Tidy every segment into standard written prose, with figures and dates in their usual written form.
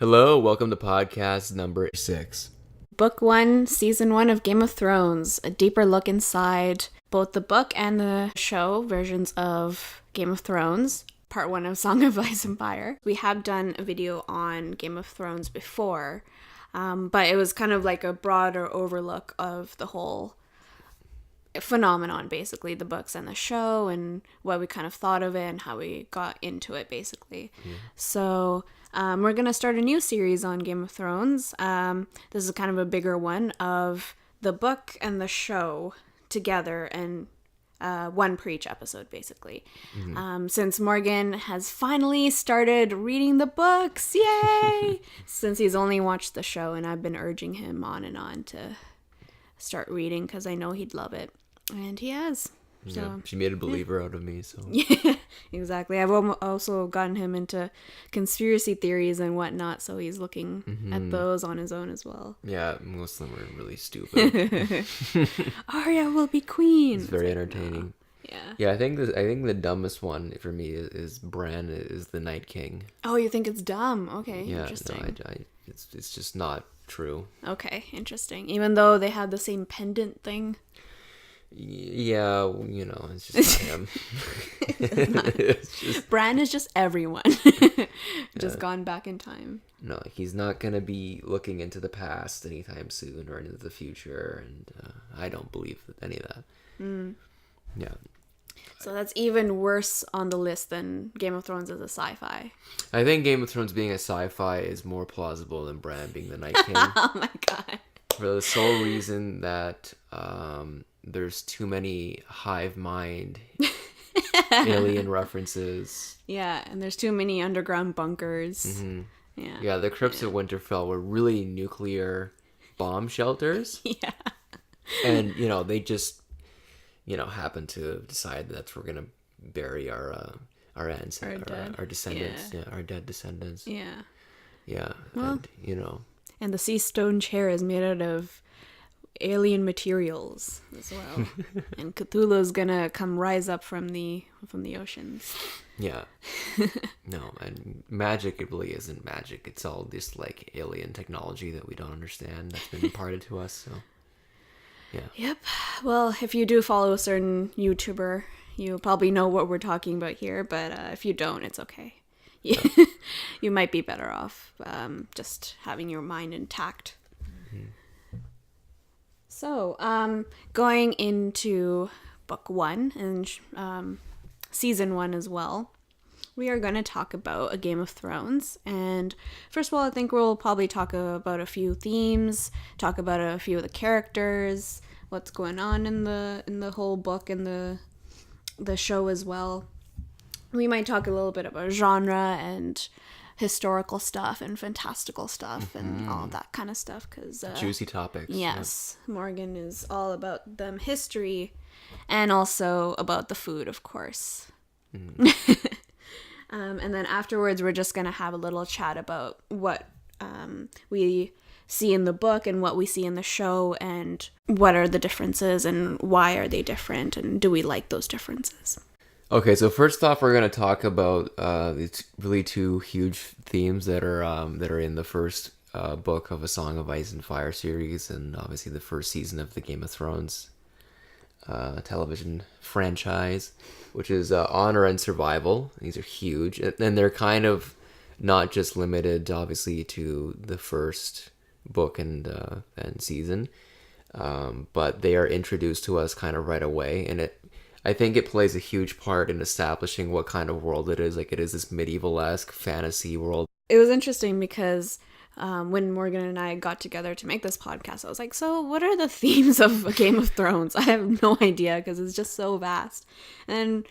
Hello, welcome to podcast number 6. Book 1, Season 1 of Game of Thrones, a deeper look inside both the book and the show versions of Game of Thrones, part 1 of Song of Ice and Fire. We have done a video on Game of Thrones before, but it was kind of like a broader overlook of the whole phenomenon, basically, the books and the show, and what we kind of thought of it and how we got into it, basically. So we're going to start a new series on Game of Thrones. This is kind of a bigger one of the book and the show together, and one per each episode, basically. Since Morgan has finally started reading the books, yay! Since he's only watched the show, and I've been urging him on and on to start reading because I know he'd love it, and he has. So, Yeah, she made a believer out of me, so. Yeah, exactly. I've also gotten him into conspiracy theories and whatnot, so he's looking at those on his own as well. Yeah, most of them are really stupid. Arya will be queen. It's very entertaining. No. Yeah. Yeah, I think the dumbest one for me is Bran is the Night King. Oh, you think it's dumb? Okay, Yeah, interesting. no, it's just not true. Okay, interesting. Even though they had the same pendant thing. Yeah, you know, it's just not him. It's just, Bran is just everyone. Just gone back in time. no, he's not gonna be looking into the past anytime soon or into the future, and I don't believe any of that. Yeah. So that's even worse on the list than Game of Thrones as a sci-fi. I think Game of Thrones being a sci-fi is more plausible than Bran being the Night King. Oh my god. For the sole reason that there's too many hive mind alien references. Yeah, and there's too many underground bunkers. Yeah. Yeah, the crypts of Winterfell were really nuclear bomb shelters. Yeah. And, they just, happened to decide that's where we're going to bury our ancestors, our descendants. Yeah, our dead descendants. Yeah. Yeah. Well, and, And the sea stone chair is made out of alien materials as well. And Cthulhu's gonna come rise up from the oceans. Yeah. No, and magic, it really isn't magic. It's all just like alien technology that we don't understand that's been imparted to us. So, yeah. Yep. Well, if you do follow a certain YouTuber, you probably know what we're talking about here. But if you don't, it's okay. You might be better off just having your mind intact. So, going into book 1 and season 1 as well, we are going to talk about A Game of Thrones. And first of all, I think we'll probably talk about a few themes, talk about a few of the characters, what's going on in the whole book and the show as well. We might talk a little bit about genre and historical stuff and fantastical stuff and all that kind of stuff. Cause, juicy topics. Yes, yeah. Morgan is all about them history and also about the food, of course. And then afterwards, we're just going to have a little chat about what we see in the book and what we see in the show and what are the differences and why are they different and do we like those differences. Okay, so first off, we're going to talk about these really two huge themes that are in the first book of A Song of Ice and Fire series, and obviously the first season of the Game of Thrones television franchise, which is honor and survival. These are huge, and they're kind of not just limited, obviously, to the first book and season, but they are introduced to us kind of right away, and I think it plays a huge part in establishing what kind of world it is. Like, it is this medieval-esque fantasy world. It was interesting because when Morgan and I got together to make this podcast, I was like, so what are the themes of A Game of Thrones? I have no idea because it's just so vast. And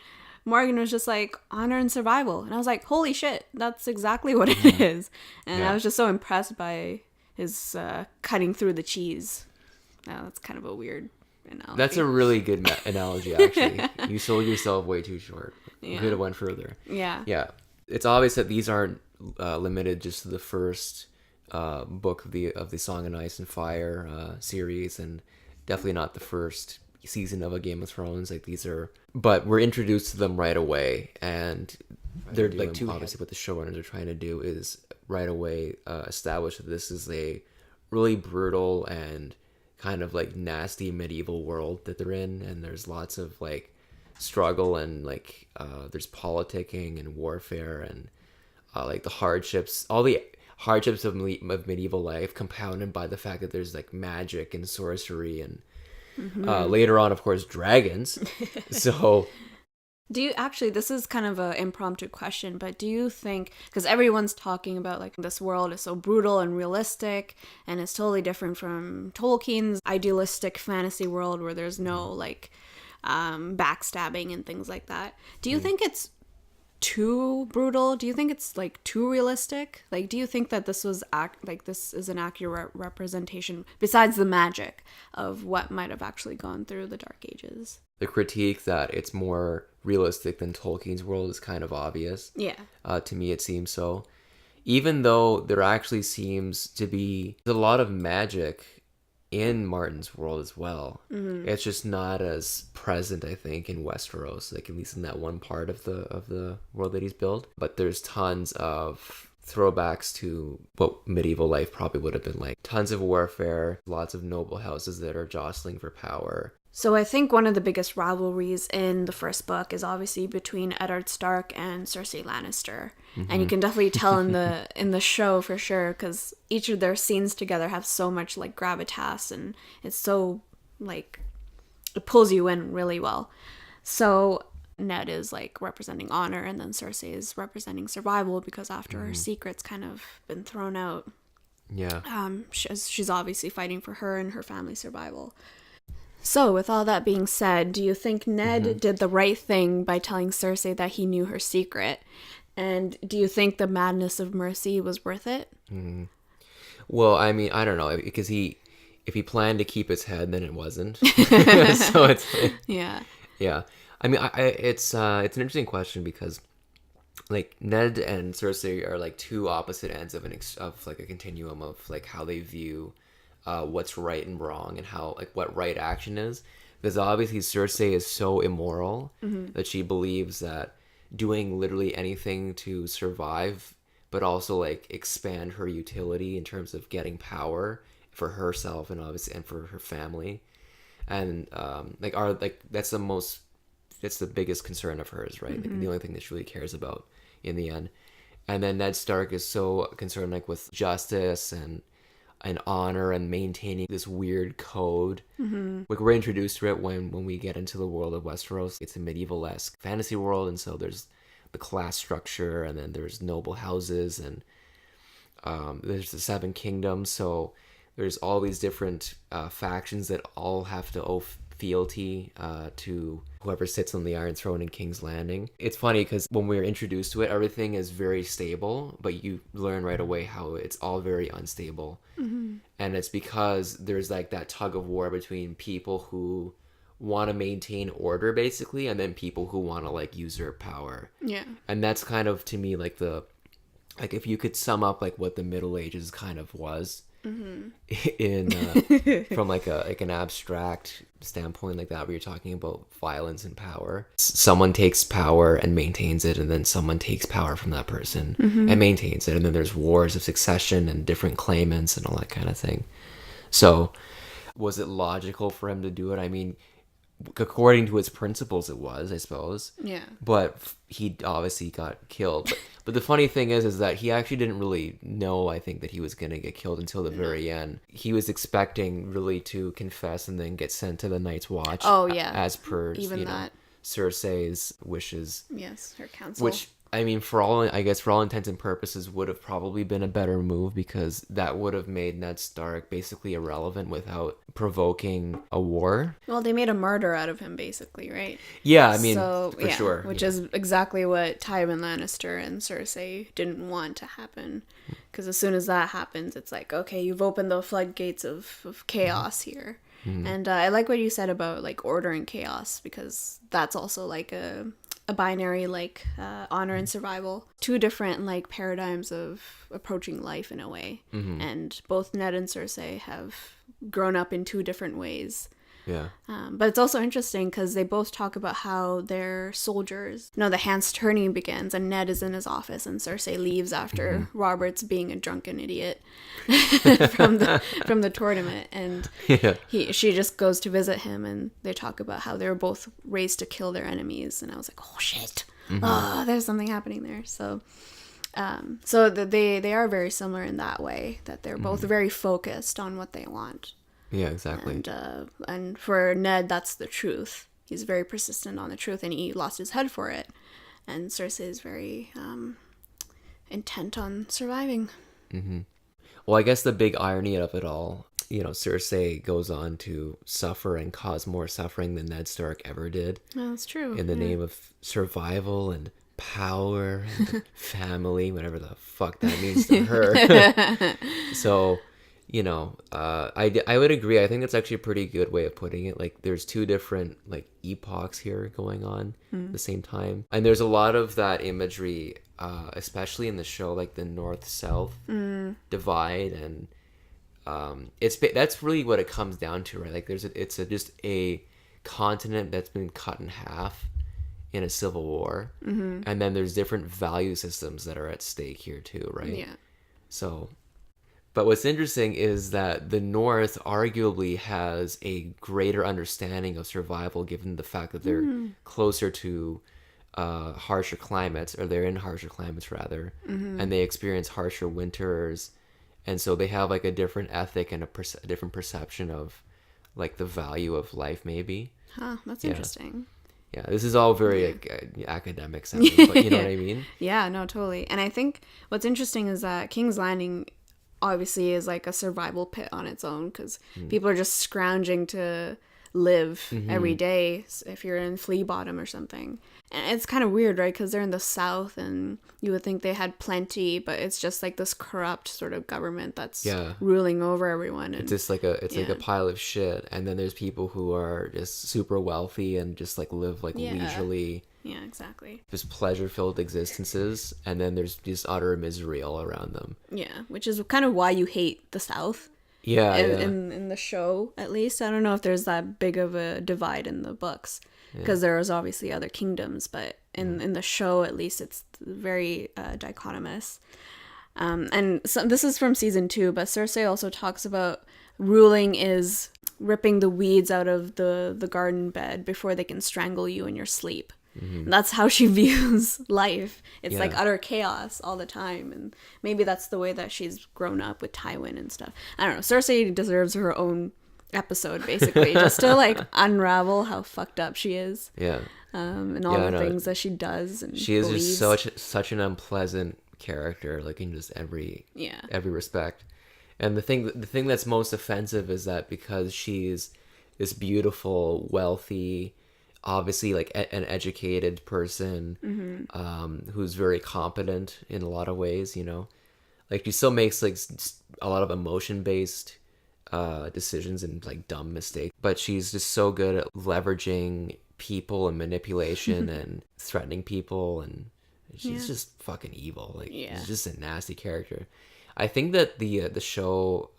Morgan was just like, honor and survival. And I was like, holy shit, that's exactly what it is. And I was just so impressed by his cutting through the cheese. Now, that's kind of a weird analogy. That's a really good analogy, actually. You sold yourself way too short. You could have went further. Yeah. Yeah. It's obvious that these aren't limited just to the first book of the Song of Ice and Fire series, and definitely not the first season of A Game of Thrones. Like, these are, but we're introduced to them right away, and they're like, obviously what the showrunners are trying to do is right away establish that this is a really brutal and kind of like nasty medieval world that they're in, and there's lots of like struggle and like there's politicking and warfare and like the hardships, all the hardships of medieval life compounded by the fact that there's like magic and sorcery and later on, of course, dragons. So do you actually, this is kind of an impromptu question, but do you think, because everyone's talking about like this world is so brutal and realistic and it's totally different from Tolkien's idealistic fantasy world where there's no like backstabbing and things like that. Do you think it's too brutal? Do you think it's like too realistic? Like, do you think that this was this is an accurate representation, besides the magic, of what might have actually gone through the Dark Ages? The critique that it's more realistic than Tolkien's world is kind of obvious. Yeah. To me, it seems so. Even though there actually seems to be a lot of magic in Martin's world as well. It's just not as present, I think, in Westeros, like at least in that one part of the world that he's built. But there's tons of throwbacks to what medieval life probably would have been like. Tons of warfare, lots of noble houses that are jostling for power. So I think one of the biggest rivalries in the first book is obviously between Eddard Stark and Cersei Lannister. And you can definitely tell in the show for sure, because each of their scenes together have so much like gravitas, and it's so like it pulls you in really well. So Ned is like representing honor, and then Cersei is representing survival, because after her secret's kind of been thrown out, she's obviously fighting for her and her family's survival. So, with all that being said, do you think Ned did the right thing by telling Cersei that he knew her secret? And do you think the madness of mercy was worth it? Well, I mean, I don't know, because if he planned to keep his head, then it wasn't. So it's like, yeah. I mean, it's an interesting question, because like Ned and Cersei are like two opposite ends of like a continuum of like how they view what's right and wrong, and how like what right action is. Because obviously Cersei is so immoral that she believes that doing literally anything to survive, but also like expand her utility in terms of getting power for herself and obviously and for her family, and that's the biggest concern of hers, right? Like the only thing that she really cares about in the end. And then Ned Stark is so concerned like with justice and honor and maintaining this weird code. Like we're introduced to it when we get into the world of Westeros. It's a medieval-esque fantasy world, and so there's the class structure, and then there's noble houses, and there's the Seven Kingdoms. So there's all these different factions that all have to owe fealty to whoever sits on the Iron Throne in King's Landing. It's funny because when we're introduced to it, everything is very stable, but you learn right away how it's all very unstable. And it's because there's like that tug of war between people who want to maintain order basically, and then people who want to like usurp power. Yeah. And that's kind of, to me, like if you could sum up like what the Middle Ages kind of was in from like an abstract standpoint like that, where you're talking about violence and power. Someone takes power and maintains it, and then someone takes power from that person and maintains it, and then there's wars of succession and different claimants and all that kind of thing. So was it logical for him to do it? I mean, according to his principles it was, I suppose. Yeah. But he obviously got killed. But the funny thing is that he actually didn't really know, I think, that he was going to get killed until the very end. He was expecting really to confess and then get sent to the Night's Watch. Oh, yeah. As per, Cersei's wishes. Yes, her counsel. Which, I mean, for all intents and purposes, would have probably been a better move, because that would have made Ned Stark basically irrelevant without provoking a war. Well, they made a martyr out of him, basically, right? Yeah, I mean, for sure. Which is exactly what Tywin Lannister and Cersei didn't want to happen. Because as soon as that happens, it's like, okay, you've opened the floodgates of chaos here. And I like what you said about like order and chaos, because that's also like a binary, like honor and survival. Two different like paradigms of approaching life in a way. And both Ned and Cersei have grown up in two different ways Yeah. But it's also interesting because they both talk about how they're soldiers. No, the hands turning begins, and Ned is in his office, and Cersei leaves after Robert's being a drunken idiot from the tournament, and she just goes to visit him, and they talk about how they were both raised to kill their enemies, and I was like, oh shit, there's something happening there. So they are very similar in that way, that they're both very focused on what they want. Yeah, exactly. And for Ned, that's the truth. He's very persistent on the truth, and he lost his head for it. And Cersei is very intent on surviving. Mm-hmm. Well, I guess the big irony of it all, Cersei goes on to suffer and cause more suffering than Ned Stark ever did. Oh, that's true. In the name of survival and power and family, whatever the fuck that means to her. So... I would agree. I think that's actually a pretty good way of putting it. Like, there's two different like epochs here going on at the same time, and there's a lot of that imagery, especially in the show, like the North-South divide, and that's really what it comes down to, right? Like, it's just a continent that's been cut in half in a civil war, and then there's different value systems that are at stake here too, right? Yeah. So. But what's interesting is that the North arguably has a greater understanding of survival, given the fact that they're closer to harsher climates, or they're in harsher climates rather, and they experience harsher winters, and so they have like a different ethic and a different perception of like the value of life, maybe. Huh, that's interesting. Yeah, this is all very academic sounding, but you know what I mean? Yeah, no, totally. And I think what's interesting is that King's Landing obviously is like a survival pit on its own, because people are just scrounging to live every day if you're in Flea Bottom or something. And it's kind of weird, right? Because they're in the South, and you would think they had plenty, but it's just like this corrupt sort of government that's ruling over everyone. And, it's just like like a pile of shit. And then there's people who are just super wealthy and just like live like leisurely. Yeah, exactly. Just pleasure-filled existences, and then there's just utter misery all around them. Yeah, which is kind of why you hate the South. Yeah, in the show, at least. I don't know if there's that big of a divide in the books, because there's obviously other kingdoms, but in the show, at least, it's very dichotomous. And so this is from season 2, but Cersei also talks about ruling is ripping the weeds out of the garden bed before they can strangle you in your sleep. That's how she views life. It's like utter chaos all the time, and maybe that's the way that she's grown up with Tywin and stuff. I don't know. Cersei deserves her own episode, basically, just to like unravel how fucked up she is. Yeah. And all the things that she does and she is believes. just such an unpleasant character, like in just every respect. And the thing that's most offensive is that because she's this beautiful, wealthy, obviously like an educated person, who's very competent in a lot of ways, like she still makes like a lot of emotion based decisions and like dumb mistakes, but she's just so good at leveraging people and manipulation and threatening people, and she's just fucking evil. Like she's just a nasty character. I think that the show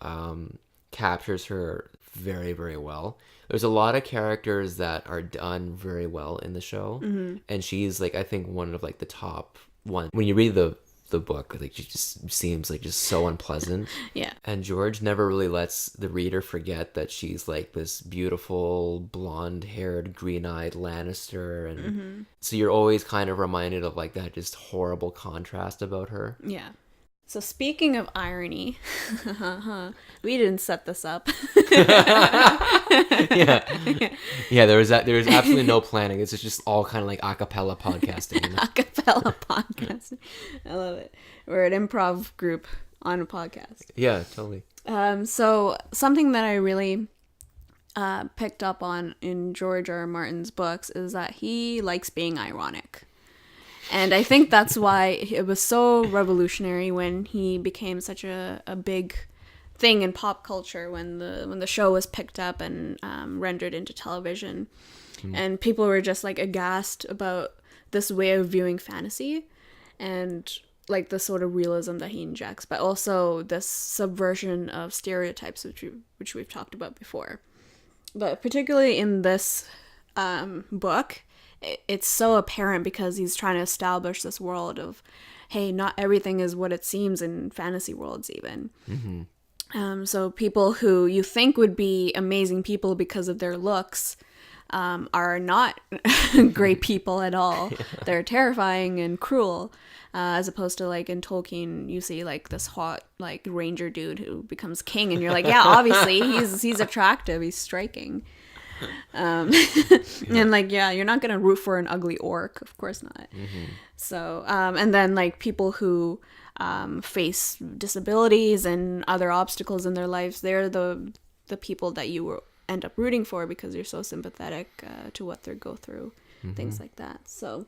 captures her very, very well. There's a lot of characters that are done very well in the show, and she's like, I think, one of like the top one. When you read the book, like she just seems like just so unpleasant. Yeah. And George never really lets the reader forget that she's like this beautiful blonde-haired, green-eyed Lannister, and so you're always kind of reminded of like that just horrible contrast about her. Yeah. So speaking of irony, we didn't set this up. Yeah. There was absolutely no planning. It's just all kind of like a cappella podcasting. A cappella podcasting. I love it. We're an improv group on a podcast. Yeah, totally. So something that I really picked up on in George R. R. Martin's books is that he likes being ironic. And I think that's why it was so revolutionary when he became such a big thing in pop culture, when the show was picked up and rendered into television. And people were just like aghast about this way of viewing fantasy and like the sort of realism that he injects, but also this subversion of stereotypes, which we've talked about before. But particularly in this book, it's so apparent because he's trying to establish this world of, hey, not everything is what it seems in fantasy worlds even. So people who you think would be amazing people because of their looks are not great people at all. They're terrifying and cruel. As opposed to like in Tolkien, you see like this hot like ranger dude who becomes king, and you're like, yeah, obviously he's attractive, he's striking. And like, yeah, you're not gonna root for an ugly orc, of course not. So and then like people who face disabilities and other obstacles in their lives, they're the people that you will end up rooting for because you're so sympathetic to what they go through, things like that. So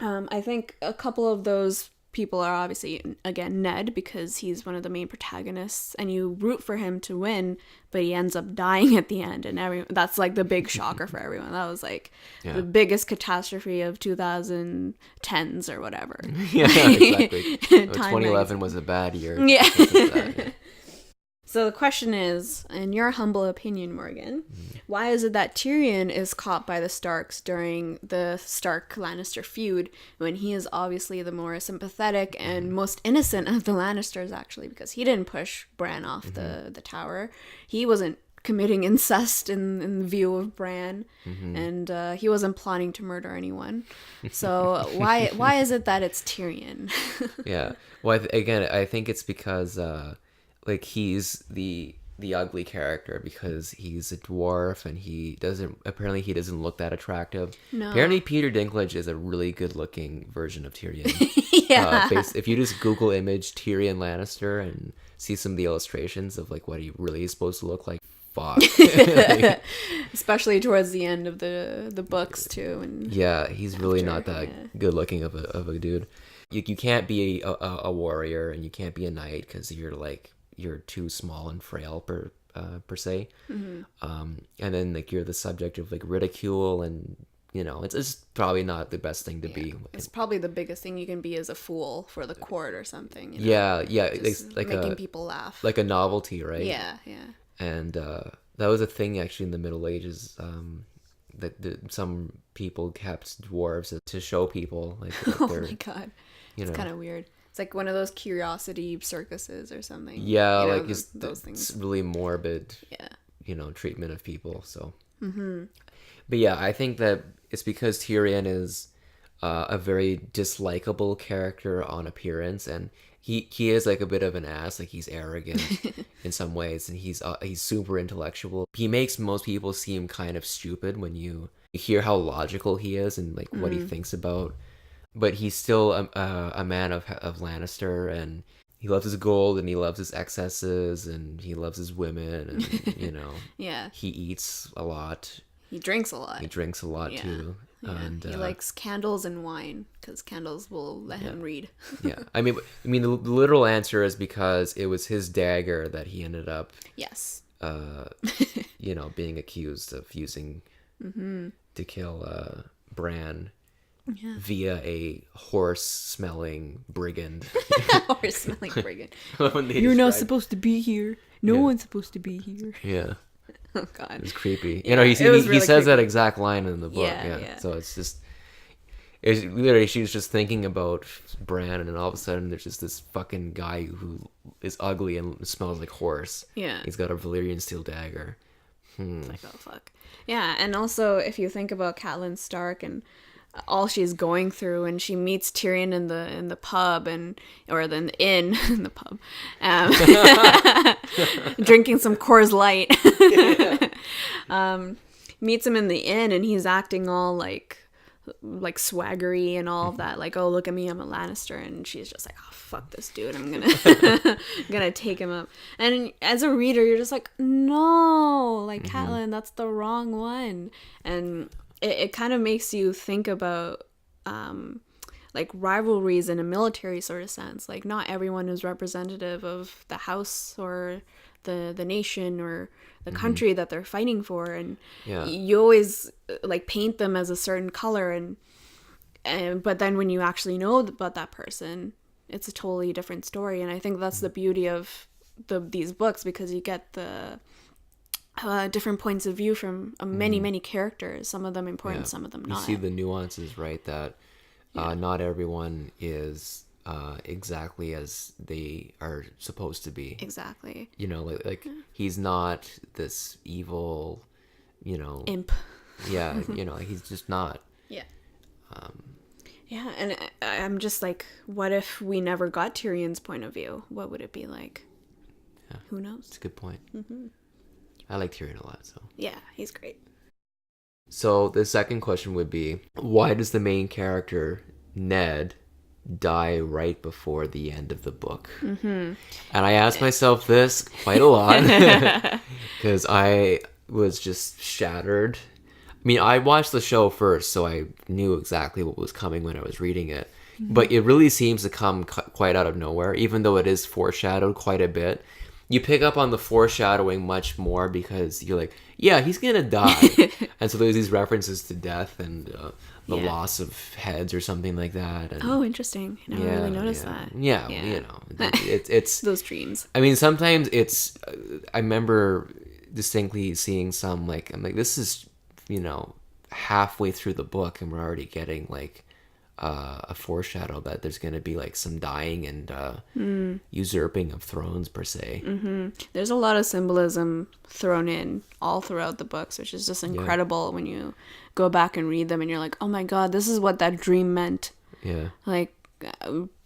I think a couple of those people are obviously, again, Ned, because he's one of the main protagonists and you root for him to win, but he ends up dying at the end, and that's like the big shocker for everyone. That was like the biggest catastrophe of 2010s or whatever. Yeah, exactly. 2011 was a bad year. Yeah. So the question is, in your humble opinion, Morgan, why is it that Tyrion is caught by the Starks during the Stark-Lannister feud when he is obviously the more sympathetic and most innocent of the Lannisters, actually, because he didn't push Bran off the tower. He wasn't committing incest in view of Bran, and he wasn't plotting to murder anyone. So why is it that it's Tyrion? Yeah. Well, again, I think it's because... like he's the ugly character because he's a dwarf and he doesn't look that attractive. No. Apparently Peter Dinklage is a really good looking version of Tyrion. Yeah. If you just Google image Tyrion Lannister and see some of the illustrations of like what he really is supposed to look like, fuck. Especially towards the end of the books too. And yeah, he's really not that good looking of a dude. You can't be a warrior and you can't be a knight because you're too small and frail per se. And then like you're the subject of like ridicule, and you know it's probably not the best thing to be. It's probably the biggest thing you can be is a fool for the court or something, you know? Yeah Just like making people laugh, like a novelty, right? Yeah. And that was a thing actually in the Middle Ages, that some people kept dwarves to show people like oh my god, it's kind of weird. It's like one of those curiosity circuses or something. Yeah, you know, like just those things. It's really morbid. Yeah. Treatment of people. So. But yeah, I think that it's because Tyrion is a very dislikable character on appearance, and he is like a bit of an ass. Like he's arrogant in some ways, and he's super intellectual. He makes most people seem kind of stupid when you hear how logical he is and like what he thinks about. But he's still a man of Lannister, and he loves his gold, and he loves his excesses, and he loves his women, and you know, he eats a lot. He drinks a lot. Too. Yeah. And he likes candles and wine because candles will let him read. Yeah, I mean, the literal answer is because it was his dagger that he ended up. Yes. Being accused of using to kill Bran. Yeah. Via a horse-smelling brigand. Horse-smelling brigand. You're not supposed to be here. No one's supposed to be here. Yeah. Oh God. It was creepy. Yeah, he really says creepy. that exact line in the book. Yeah. So it's literally she was just thinking about Bran, and then all of a sudden there's just this fucking guy who is ugly and smells like horse. Yeah. He's got a Valyrian steel dagger. It's like, oh fuck. Yeah, and also if you think about Catelyn Stark and all she's going through, and she meets Tyrion in the pub in the pub, drinking some Coors Light. Meets him in the inn, and he's acting all like swaggery and all of that, like, oh, look at me, I'm a Lannister, and she's just like, oh fuck this dude, I'm gonna take him up. And as a reader, you're just like, no, like Catelyn, that's the wrong one. And it kind of makes you think about like rivalries in a military sort of sense. Like not everyone is representative of the house or the nation or the country that they're fighting for, and you always like paint them as a certain color, and but then when you actually know about that person, it's a totally different story. And I think that's the beauty of these books, because you get the different points of view from many characters. Some of them important, some of them not. You see the nuances, right? That not everyone is exactly as they are supposed to be. Exactly. You know, like he's not this evil, Imp. Yeah, like he's just not. Yeah. Yeah, and I'm just like, what if we never got Tyrion's point of view? What would it be like? Yeah. Who knows? It's a good point. I like Tyrion a lot, so. Yeah, he's great. So the second question would be, why does the main character, Ned, die right before the end of the book? And I asked myself this quite a lot because I was just shattered. I mean, I watched the show first, so I knew exactly what was coming when I was reading it. But it really seems to come quite out of nowhere, even though it is foreshadowed quite a bit. You pick up on the foreshadowing much more because you're like, yeah, he's going to die. And so there's these references to death and the loss of heads or something like that. And, oh, interesting. I never really noticed that. Yeah, it's those dreams. I mean, sometimes it's, I remember distinctly seeing some, like, I'm like, this is, halfway through the book and we're already getting like a foreshadow that there's going to be like some dying and usurping of thrones per se. There's a lot of symbolism thrown in all throughout the books, which is just incredible when you go back and read them and you're like, oh my god, this is what that dream meant. Yeah. Like,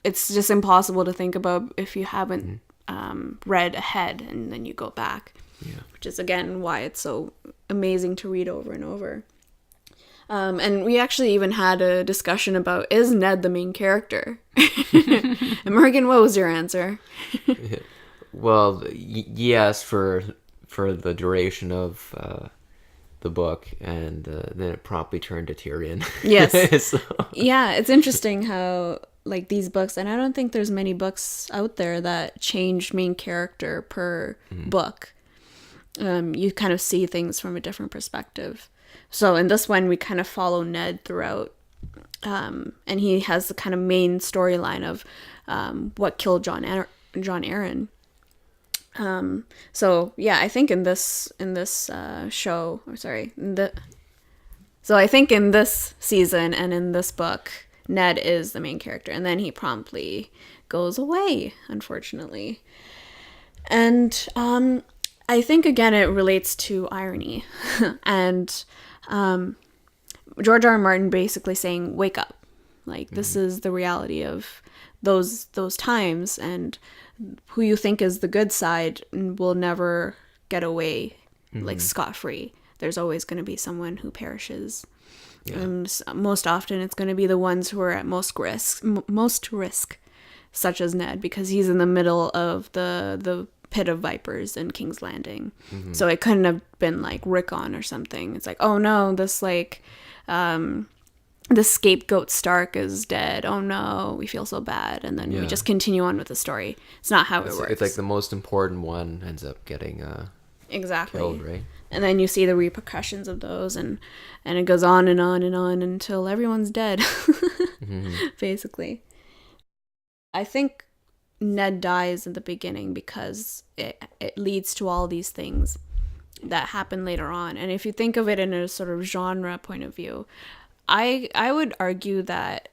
it's just impossible to think about if you haven't read ahead and then you go back. Yeah. Which is, again, why it's so amazing to read over and over. And we actually even had a discussion about, is Ned the main character? And Morgan, what was your answer? Well, yes, for the duration of the book, and then it promptly turned to Tyrion. Yes. So. Yeah, it's interesting how, like, these books, and I don't think there's many books out there that change main character per book. You kind of see things from a different perspective. So in this one, we kind of follow Ned throughout, and he has the kind of main storyline of what killed John Arryn. So yeah, I think in this show, so I think in this season and in this book, Ned is the main character, and then he promptly goes away, unfortunately. And I think, again, it relates to irony. And George R. R. Martin basically saying, wake up. Like, this is the reality of those times, and who you think is the good side will never get away, like, scot-free. There's always going to be someone who perishes. Yeah. And most often it's going to be the ones who are at most risk, such as Ned, because he's in the middle of the pit of vipers in King's Landing. So it couldn't have been like Rickon or something. It's like, oh no, this like the scapegoat Stark is dead. Oh no, we feel so bad, and then we just continue on with the story. It's not how it works. It's like the most important one ends up getting exactly killed, right? And then you see the repercussions of those, and it goes on and on and on until everyone's dead. Basically, I think Ned dies in the beginning because it leads to all these things that happen later on. And if you think of it in a sort of genre point of view, I would argue that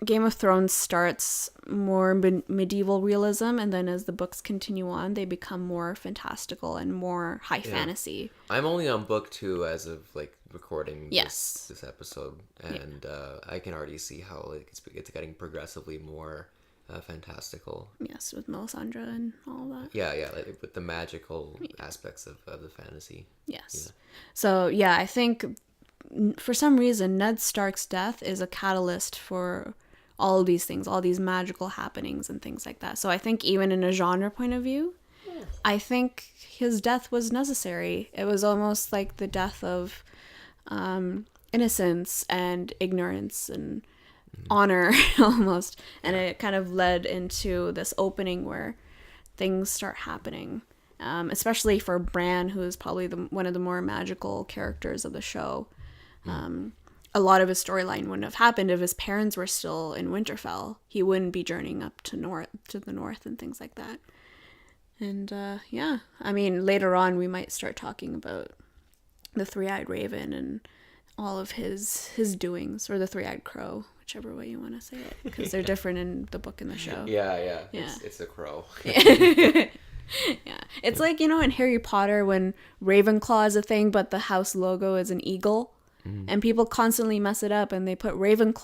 Game of Thrones starts more medieval realism, and then as the books continue on, they become more fantastical and more high fantasy. I'm only on book 2 as of like recording this episode, and I can already see how like it's getting progressively more fantastical. Yes, with Melisandre and all that. Yeah, like with the magical aspects of the fantasy. Yes. Yeah. So yeah, I think for some reason Ned Stark's death is a catalyst for all of these things, all these magical happenings and things like that. So I think even in a genre point of view, I think his death was necessary. It was almost like the death of innocence and ignorance and honor almost, and it kind of led into this opening where things start happening, especially for Bran, who is probably one of the more magical characters of the show. A lot of his storyline wouldn't have happened if his parents were still in Winterfell. He wouldn't be journeying up to the north and things like that. And yeah, I mean, later on we might start talking about the Three-Eyed Raven and all of his doings, or the Three-Eyed Crow, whichever way you want to say it, because they're different in the book and the show. Yeah. It's a crow. Yeah, it's like, in Harry Potter when Ravenclaw is a thing, but the house logo is an eagle, and people constantly mess it up, and they put ravens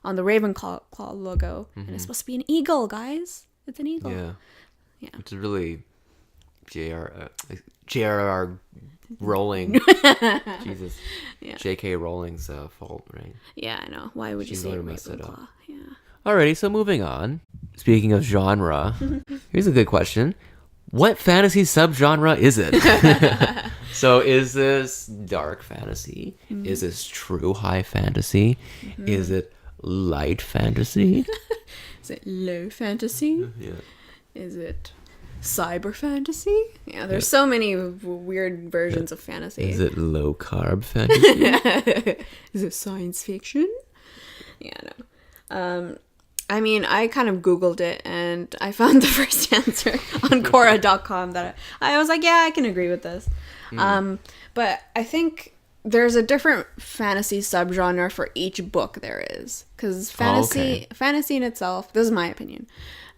on the Ravenclaw logo, and it's supposed to be an eagle, guys. It's an eagle. Yeah. It's really J.R.R. Rowling. Jesus. Yeah. J.K. Rowling's fault, right? Yeah, I know. Why would you say Ravenclaw? Yeah. Alrighty, so moving on. Speaking of genre, here's a good question. What fantasy subgenre is it? So is this dark fantasy? Is this true high fantasy? Is it light fantasy? Is it low fantasy? Yeah. Is it cyber fantasy? Yeah, there's so many weird versions of fantasy. Is it low carb fantasy? Is it science fiction? Yeah, no. I mean, I kind of Googled it and I found the first answer on Quora.com that I was like, yeah, I can agree with this. But I think there's a different fantasy subgenre for each book there is. Because fantasy in itself, this is my opinion,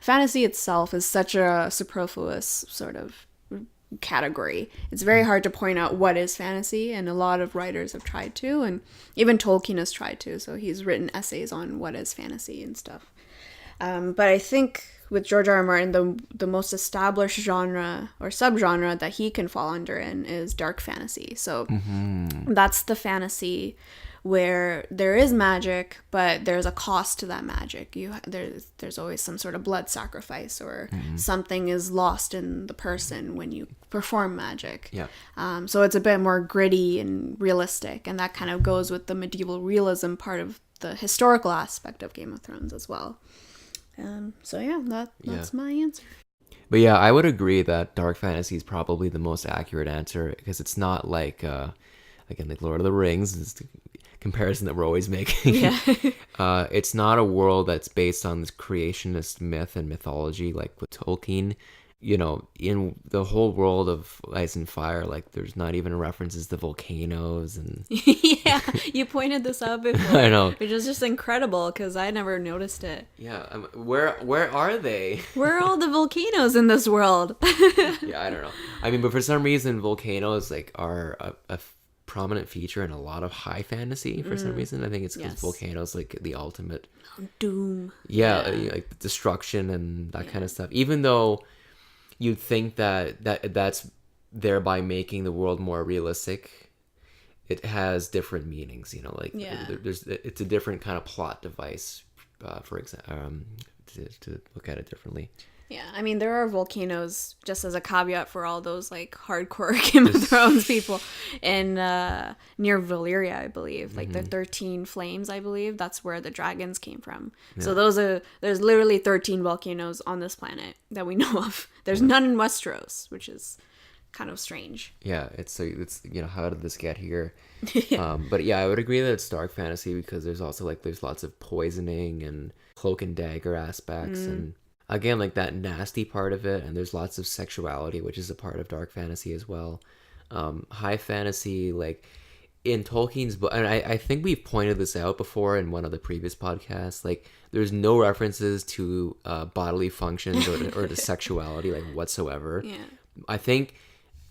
fantasy itself is such a superfluous sort of category. It's very hard to point out what is fantasy, and a lot of writers have tried to, and even Tolkien has tried to, so he's written essays on what is fantasy and stuff. But I think with George R. R. Martin, the most established genre or subgenre that he can fall under in is dark fantasy. So that's the fantasy where there is magic, but there's a cost to that magic. There's always some sort of blood sacrifice, or something is lost in the person when you perform magic. Yeah. So it's a bit more gritty and realistic, and that kind of goes with the medieval realism part of the historical aspect of Game of Thrones as well. So yeah, that's my answer. But yeah, I would agree that dark fantasy is probably the most accurate answer, because it's not like again, like Lord of the Rings is the comparison that we're always making. Yeah. It's not a world that's based on this creationist myth and mythology like with Tolkien. In the whole world of Ice and Fire, like there's not even references to volcanoes and Yeah, you pointed this out before. I know, which is just incredible because I never noticed it. Yeah, where are they? Where are all the volcanoes in this world? Yeah, I don't know. I mean, but for some reason, volcanoes like are a prominent feature in a lot of high fantasy. For some reason, I think it's because volcanoes like the ultimate doom. Yeah, like destruction and that kind of stuff. Even though you'd think that's thereby making the world more realistic, it has different meanings, it's a different kind of plot device, for example, to look at it differently. Yeah, I mean, there are volcanoes, just as a caveat for all those like hardcore Game of Thrones people, in near Valyria, I believe, like the 13 flames, I believe that's where the dragons came from. Yeah. So there's literally 13 volcanoes on this planet that we know of. There's none in Westeros, which is kind of strange. Yeah, it's how did this get here? But yeah, I would agree that it's dark fantasy because there's also there's lots of poisoning and cloak and dagger aspects and again, like that nasty part of it, and there's lots of sexuality, which is a part of dark fantasy as well. High fantasy, like in Tolkien's book, and I think we've pointed this out before in one of the previous podcasts, like there's no references to bodily functions or to sexuality, like whatsoever. Yeah. I think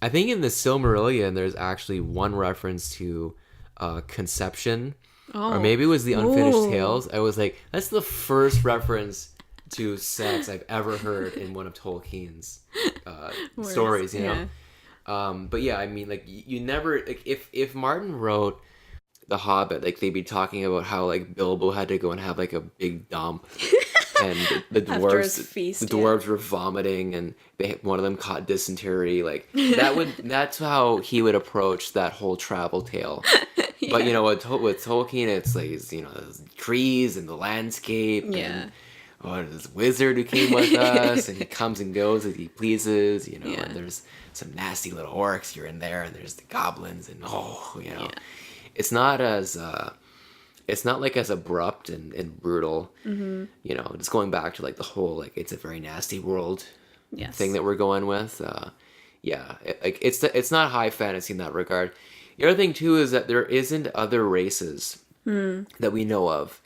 in the Silmarillion, there's actually one reference to conception, or maybe it was the Unfinished Tales. I was like, that's the first reference to sex I've ever heard in one of Tolkien's stories, but yeah, I mean, like you never, like if Martin wrote The Hobbit, like they'd be talking about how like Bilbo had to go and have like a big dump and the dwarves were vomiting and one of them caught dysentery, like that's how he would approach that whole travel tale. Yeah. But with Tolkien, it's like the trees and the landscape and this wizard who came with us, and he comes and goes as he pleases, and there's some nasty little orcs here and there, and there's the goblins, and it's not as as abrupt and brutal, just going back to like the whole like it's a very nasty world Yes. that we're going with. It's not high fantasy in that regard. The other thing too is that there isn't other races that we know of.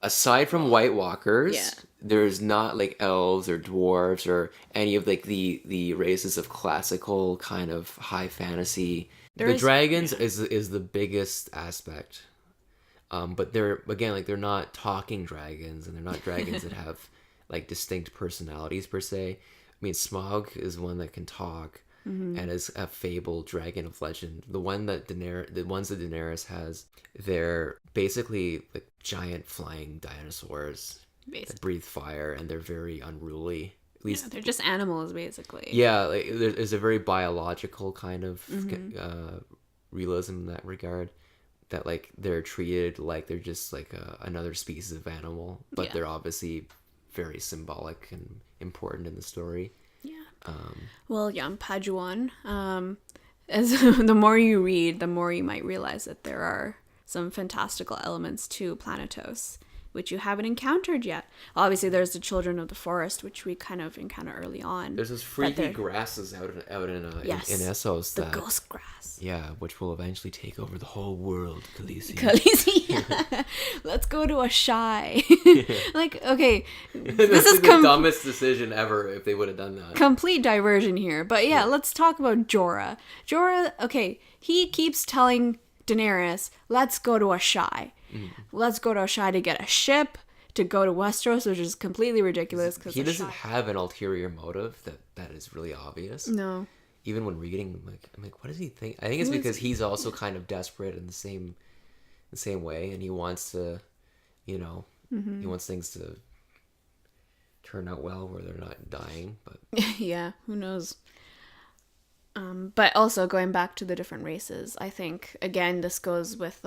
Aside from White Walkers, Yeah. there's not like elves or dwarves or any of like the races of classical kind of high fantasy. The dragons is the biggest aspect. But they're not talking dragons, and they're not dragons that have like distinct personalities per se. I mean, Smaug is one that can talk and is a fabled dragon of legend. The ones that Daenerys has, they're basically like giant flying dinosaurs that breathe fire, and they're very unruly. At least they're just animals, basically. Yeah, like, there's a very biological kind of realism in that regard. That like they're treated like they're just like another species of animal, but they're obviously very symbolic and important in the story. Yeah. Pajuan. As the more you read, the more you might realize that there are some fantastical elements to Planetos, which you haven't encountered yet. Obviously, there's the Children of the Forest, which we kind of encounter early on. There's those freaky grasses out in Essos. The ghost grass. Yeah, which will eventually take over the whole world, Khaleesi. Yeah. Let's go to a shy. Like, okay, this is the dumbest decision ever if they would have done that. Complete diversion here. But yeah, let's talk about Jorah. Jorah, okay, he keeps telling Daenerys, let's go to a shy. Let's go to a shy to get a ship, to go to Westeros, which is completely ridiculous. Cause he doesn't have an ulterior motive that is really obvious. No. Even when reading, I'm like, what does he think? I think it's because he's also kind of desperate in the same way, and he wants to, he wants things to turn out well where they're not dying. But yeah, who knows? But also going back to the different races, I think again this goes with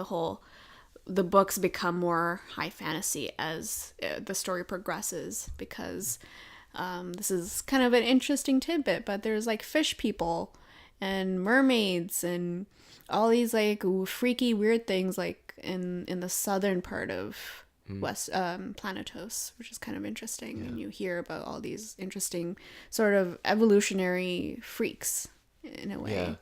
the books become more high fantasy as the story progresses, because this is kind of an interesting tidbit, but there's like fish people and mermaids and all these like freaky weird things like in the southern part of West Planetos, which is kind of interesting. And you hear about all these interesting sort of evolutionary freaks in a way.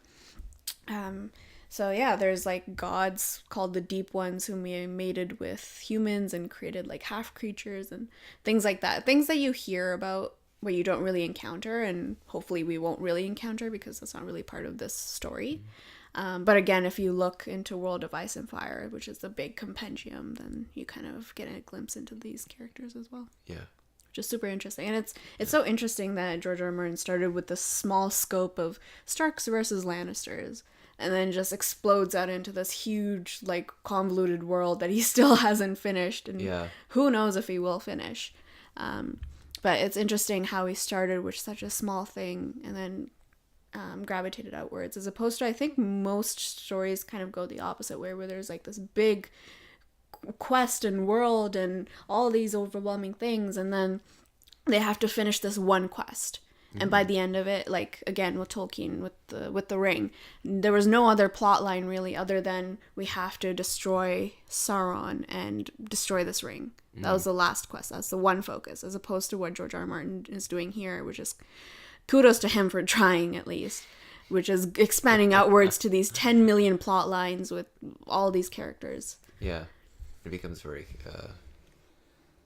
So yeah, there's like gods called the Deep Ones who mated with humans and created like half creatures and things like that. Things that you hear about where you don't really encounter, and hopefully we won't really encounter because that's not really part of this story. But again, if you look into World of Ice and Fire, which is the big compendium, then you kind of get a glimpse into these characters as well. Yeah. Which is super interesting. And it's so interesting that George R. R. Martin started with this small scope of Starks versus Lannisters, and then just explodes out into this huge, like, convoluted world that he still hasn't finished, and who knows if he will finish. But it's interesting how he started with such a small thing and then gravitated outwards, as opposed to, I think most stories kind of go the opposite way, where there's like this big quest and world and all these overwhelming things, and then they have to finish this one quest. And by the end of it, like again with Tolkien with the ring, there was no other plot line really other than we have to destroy Sauron and destroy this ring. That was the last quest. That's the one focus, as opposed to what George R. R. Martin is doing here, which is kudos to him for trying at least, which is expanding outwards to these 10 million plot lines with all these characters. Yeah, it becomes very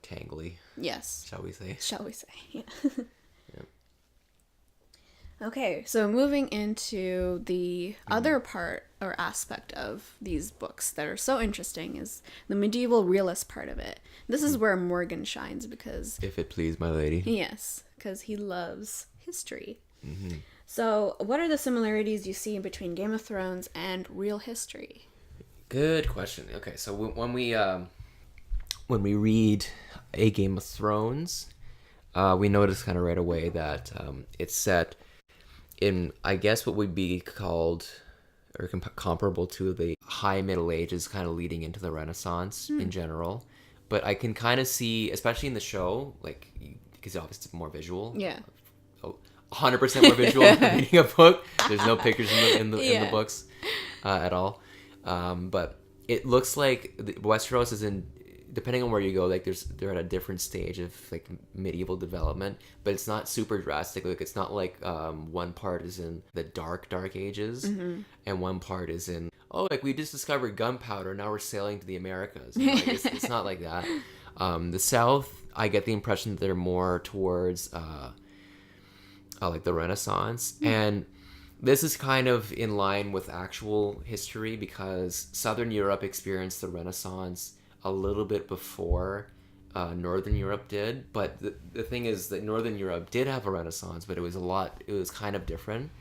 tangly. Yes. Shall we say? Yeah. Okay, so moving into the other part or aspect of these books that are so interesting is the medieval realist part of it. This is where Morgan shines because... If it please my lady. Yes, because he loves history. So what are the similarities you see between Game of Thrones and real history? Good question. Okay, so when we read A Game of Thrones, we notice kind of right away that it's set in, I guess, what would be called or comparable to the High Middle Ages, kind of leading into the Renaissance in general. But I can kind of see, especially in the show, like, because obviously it's more visual. Yeah. 100% more visual than reading a book. There's no pictures in the books at all. But it looks like Westeros is in depending on where you go, like they're at a different stage of like medieval development, but it's not super drastic. Like it's not like one part is in the dark ages, and one part is in, oh, like we just discovered gunpowder, now we're sailing to the Americas. You know, like, it's not like that. The South, I get the impression that they're more towards like the Renaissance, and this is kind of in line with actual history because Southern Europe experienced the Renaissance a little bit before Northern Europe did. But the thing is that Northern Europe did have a Renaissance, but it was kind of different.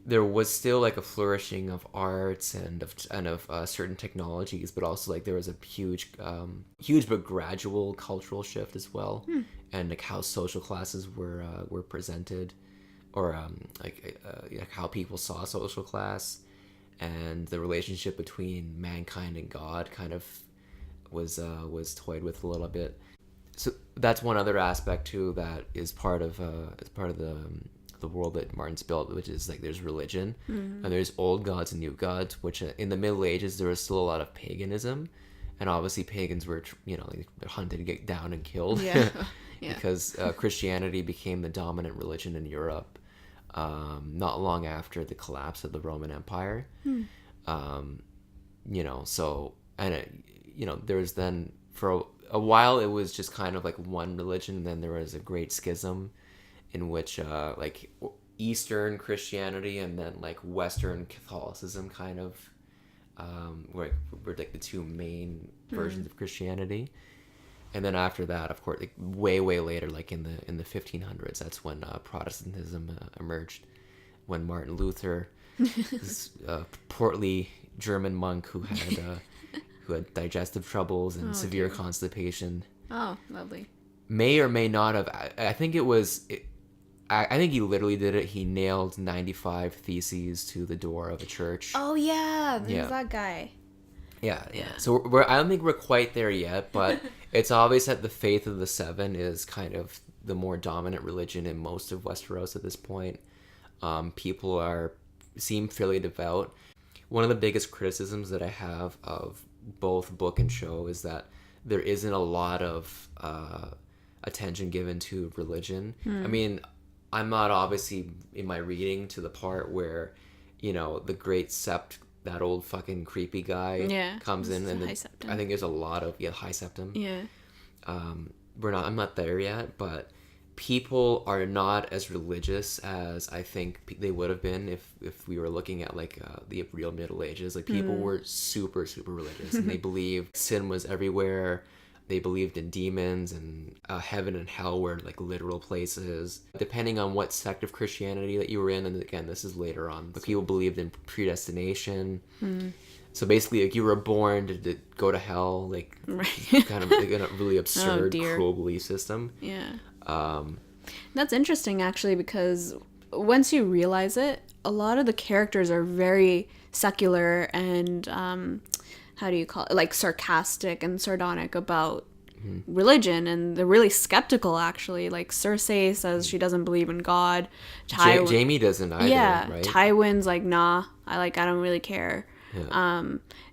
There was still like a flourishing of arts and of certain technologies, but also like there was a huge but gradual cultural shift as well, and like how social classes were presented, or like how people saw social class, and the relationship between mankind and God kind of was toyed with a little bit. So that's one other aspect too that is part of the world that Martin's built, which is like there's religion, and there's old gods and new gods, which in the Middle Ages there was still a lot of paganism, and obviously pagans were like, hunted to get down and killed. Because Christianity became the dominant religion in Europe not long after the collapse of the Roman Empire. So, and there was then for a while it was just kind of like one religion, and then there was a great schism in which like Eastern Christianity and then like Western Catholicism kind of were like the two main versions of Christianity. And then after that, of course, like way later, like in the 1500s, that's when Protestantism emerged, when Martin Luther, this portly German monk who had digestive troubles and severe constipation. Oh, lovely. May or may not have. I think it was. I think he literally did it. He nailed 95 theses to the door of a church. Oh yeah, there's that guy. Yeah. So I don't think we're quite there yet, but it's obvious that the faith of the Seven is kind of the more dominant religion in most of Westeros at this point. People seem fairly devout. One of the biggest criticisms that I have of both book and show is that there isn't a lot of attention given to religion. I mean, I'm not obviously in my reading to the part where, the great sept, that old fucking creepy guy comes in, and I think there's a lot of High Septim. Yeah. I'm not there yet, but people are not as religious as I think they would have been if we were looking at like the real Middle Ages. Like people were super religious, and they believed sin was everywhere. They believed in demons, and heaven and hell were like literal places. Depending on what sect of Christianity that you were in, and again, this is later on, but people believed in predestination. So basically, like you were born to go to hell, like kind of like a really absurd, cruel belief system. Yeah. That's interesting, actually, because once you realize it, a lot of the characters are very secular and how do you call it, like sarcastic and sardonic about religion, and they're really skeptical, actually. Like Cersei says she doesn't believe in God. Jaime doesn't either. Yeah, right? Tywin's like, nah, I don't really care. Yeah.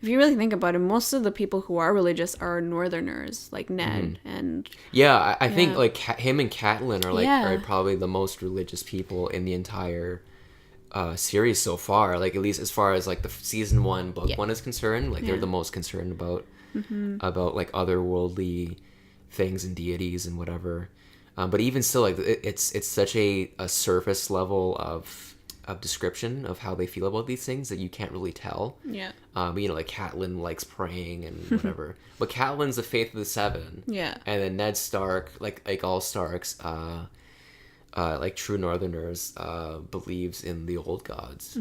If you really think about it, most of the people who are religious are Northerners, like Ned and I think like him and Catelyn are probably the most religious people in the entire series so far. Like at least as far as like the season 1 book 1 is concerned, like they're the most concerned about like otherworldly things and deities and whatever. But even still, like it's such a surface level of description of how they feel about these things that you can't really tell. Yeah. Like Catelyn likes praying and whatever. But Catelyn's the faith of the Seven. Yeah. And then Ned Stark, like all Starks, like true Northerners, believes in the old gods.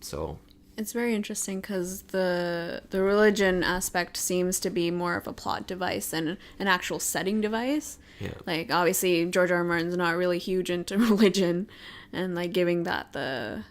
So it's very interesting because the religion aspect seems to be more of a plot device than an actual setting device. Yeah. Like obviously George R. R. Martin's not really huge into religion and like giving that the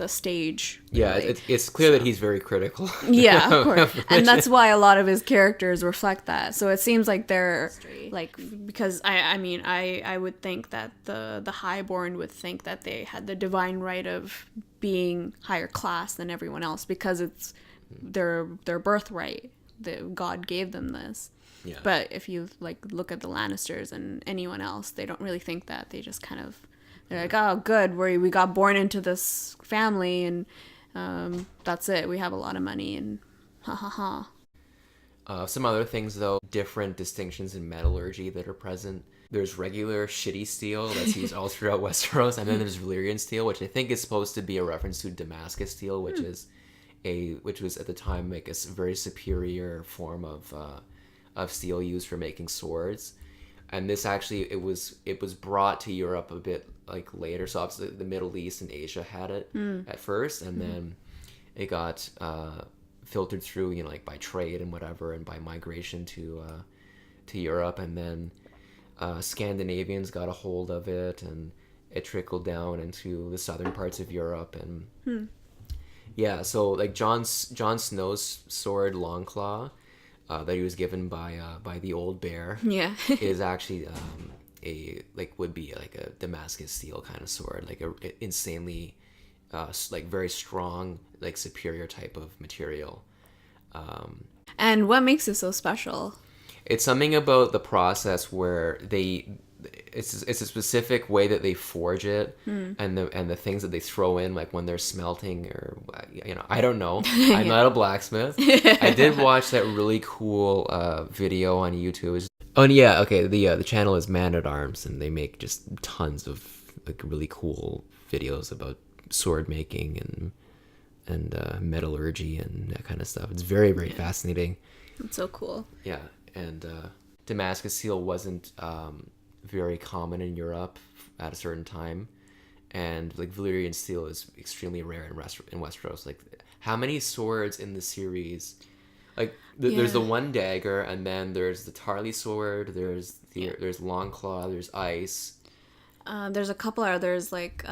stage. Yeah, really. It's clear that he's very critical. Yeah, of course. And that's why a lot of his characters reflect that. So it seems like they're like, because I would think that the highborn would think that they had the divine right of being higher class than everyone else because it's their birthright. That God gave them this. Yeah. But if you like look at the Lannisters and anyone else, they don't really think that. They just kind of, they're like, oh, good, we got born into this family, and that's it. We have a lot of money, and ha ha ha. Some other things, though, different distinctions in metallurgy that are present. There's regular shitty steel that's used all throughout Westeros, and then there's Valyrian steel, which I think is supposed to be a reference to Damascus steel, which was at the time like a very superior form of steel used for making swords. And this actually it was brought to Europe a bit like later, so obviously the Middle East and Asia had it at first, and then it got filtered through, you know, like by trade and whatever, and by migration to Europe, and then Scandinavians got a hold of it, and it trickled down into the southern parts of Europe. And yeah, so like Jon Snow's sword Longclaw that he was given by the old bear is actually would be like a Damascus steel kind of sword, like a insanely like very strong, like superior type of material. And what makes it so special? It's something about the process where it's a specific way that they forge it, and the things that they throw in, like when they're smelting, or you know, I don't know. I'm not a blacksmith. I did watch that really cool video on YouTube. Oh and yeah, okay. The channel is Man at Arms, and they make just tons of like really cool videos about sword making and metallurgy and that kind of stuff. It's very, very fascinating. It's so cool. Yeah, and Damascus steel wasn't very common in Europe at a certain time, and like Valyrian steel is extremely rare in Westeros. Like, how many swords in the series? Like, there's the one dagger, and then there's the Tarly sword. There's Longclaw. There's Ice. There's a couple others, like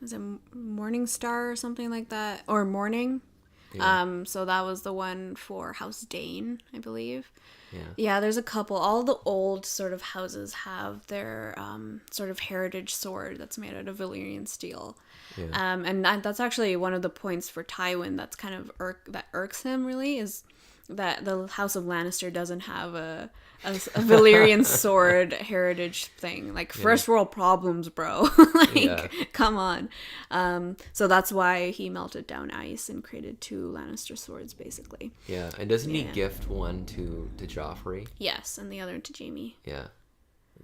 is it Morning Star or something like that, or Morning? Yeah. So that was the one for House Dane, I believe. Yeah, there's a couple. All the old sort of houses have their sort of heritage sword that's made out of Valyrian steel. Yeah. And that's actually one of the points for Tywin that's kind of irks him, really, is that the House of Lannister doesn't have a Valyrian sword heritage thing. Like, first world problems, bro. Come on. So that's why he melted down ice and created 2 Lannister swords, basically. Yeah, and doesn't he gift one to Joffrey? Yes, and the other to Jaime. Yeah.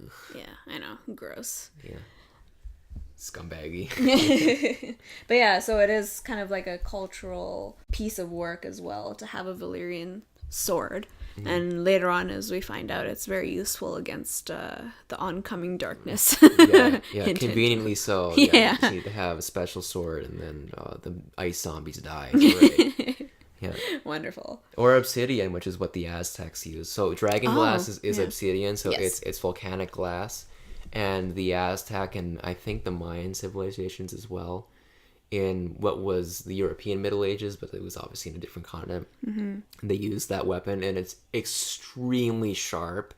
Ugh. Yeah, I know. Gross. Yeah. Scumbaggy. But yeah, so it is kind of like a cultural piece of work as well to have a Valyrian sword. Mm-hmm. And later on, as we find out, it's very useful against the oncoming darkness. yeah, conveniently so. Yeah, you need to have a special sword, and then the ice zombies die. Right. Yeah. Wonderful. Or obsidian, which is what the Aztecs use. So dragon glass is obsidian, so it's volcanic glass. And the Aztec, and I think the Mayan civilizations as well, in what was the European Middle Ages, but it was obviously in a different continent. Mm-hmm. They used that weapon, and it's extremely sharp,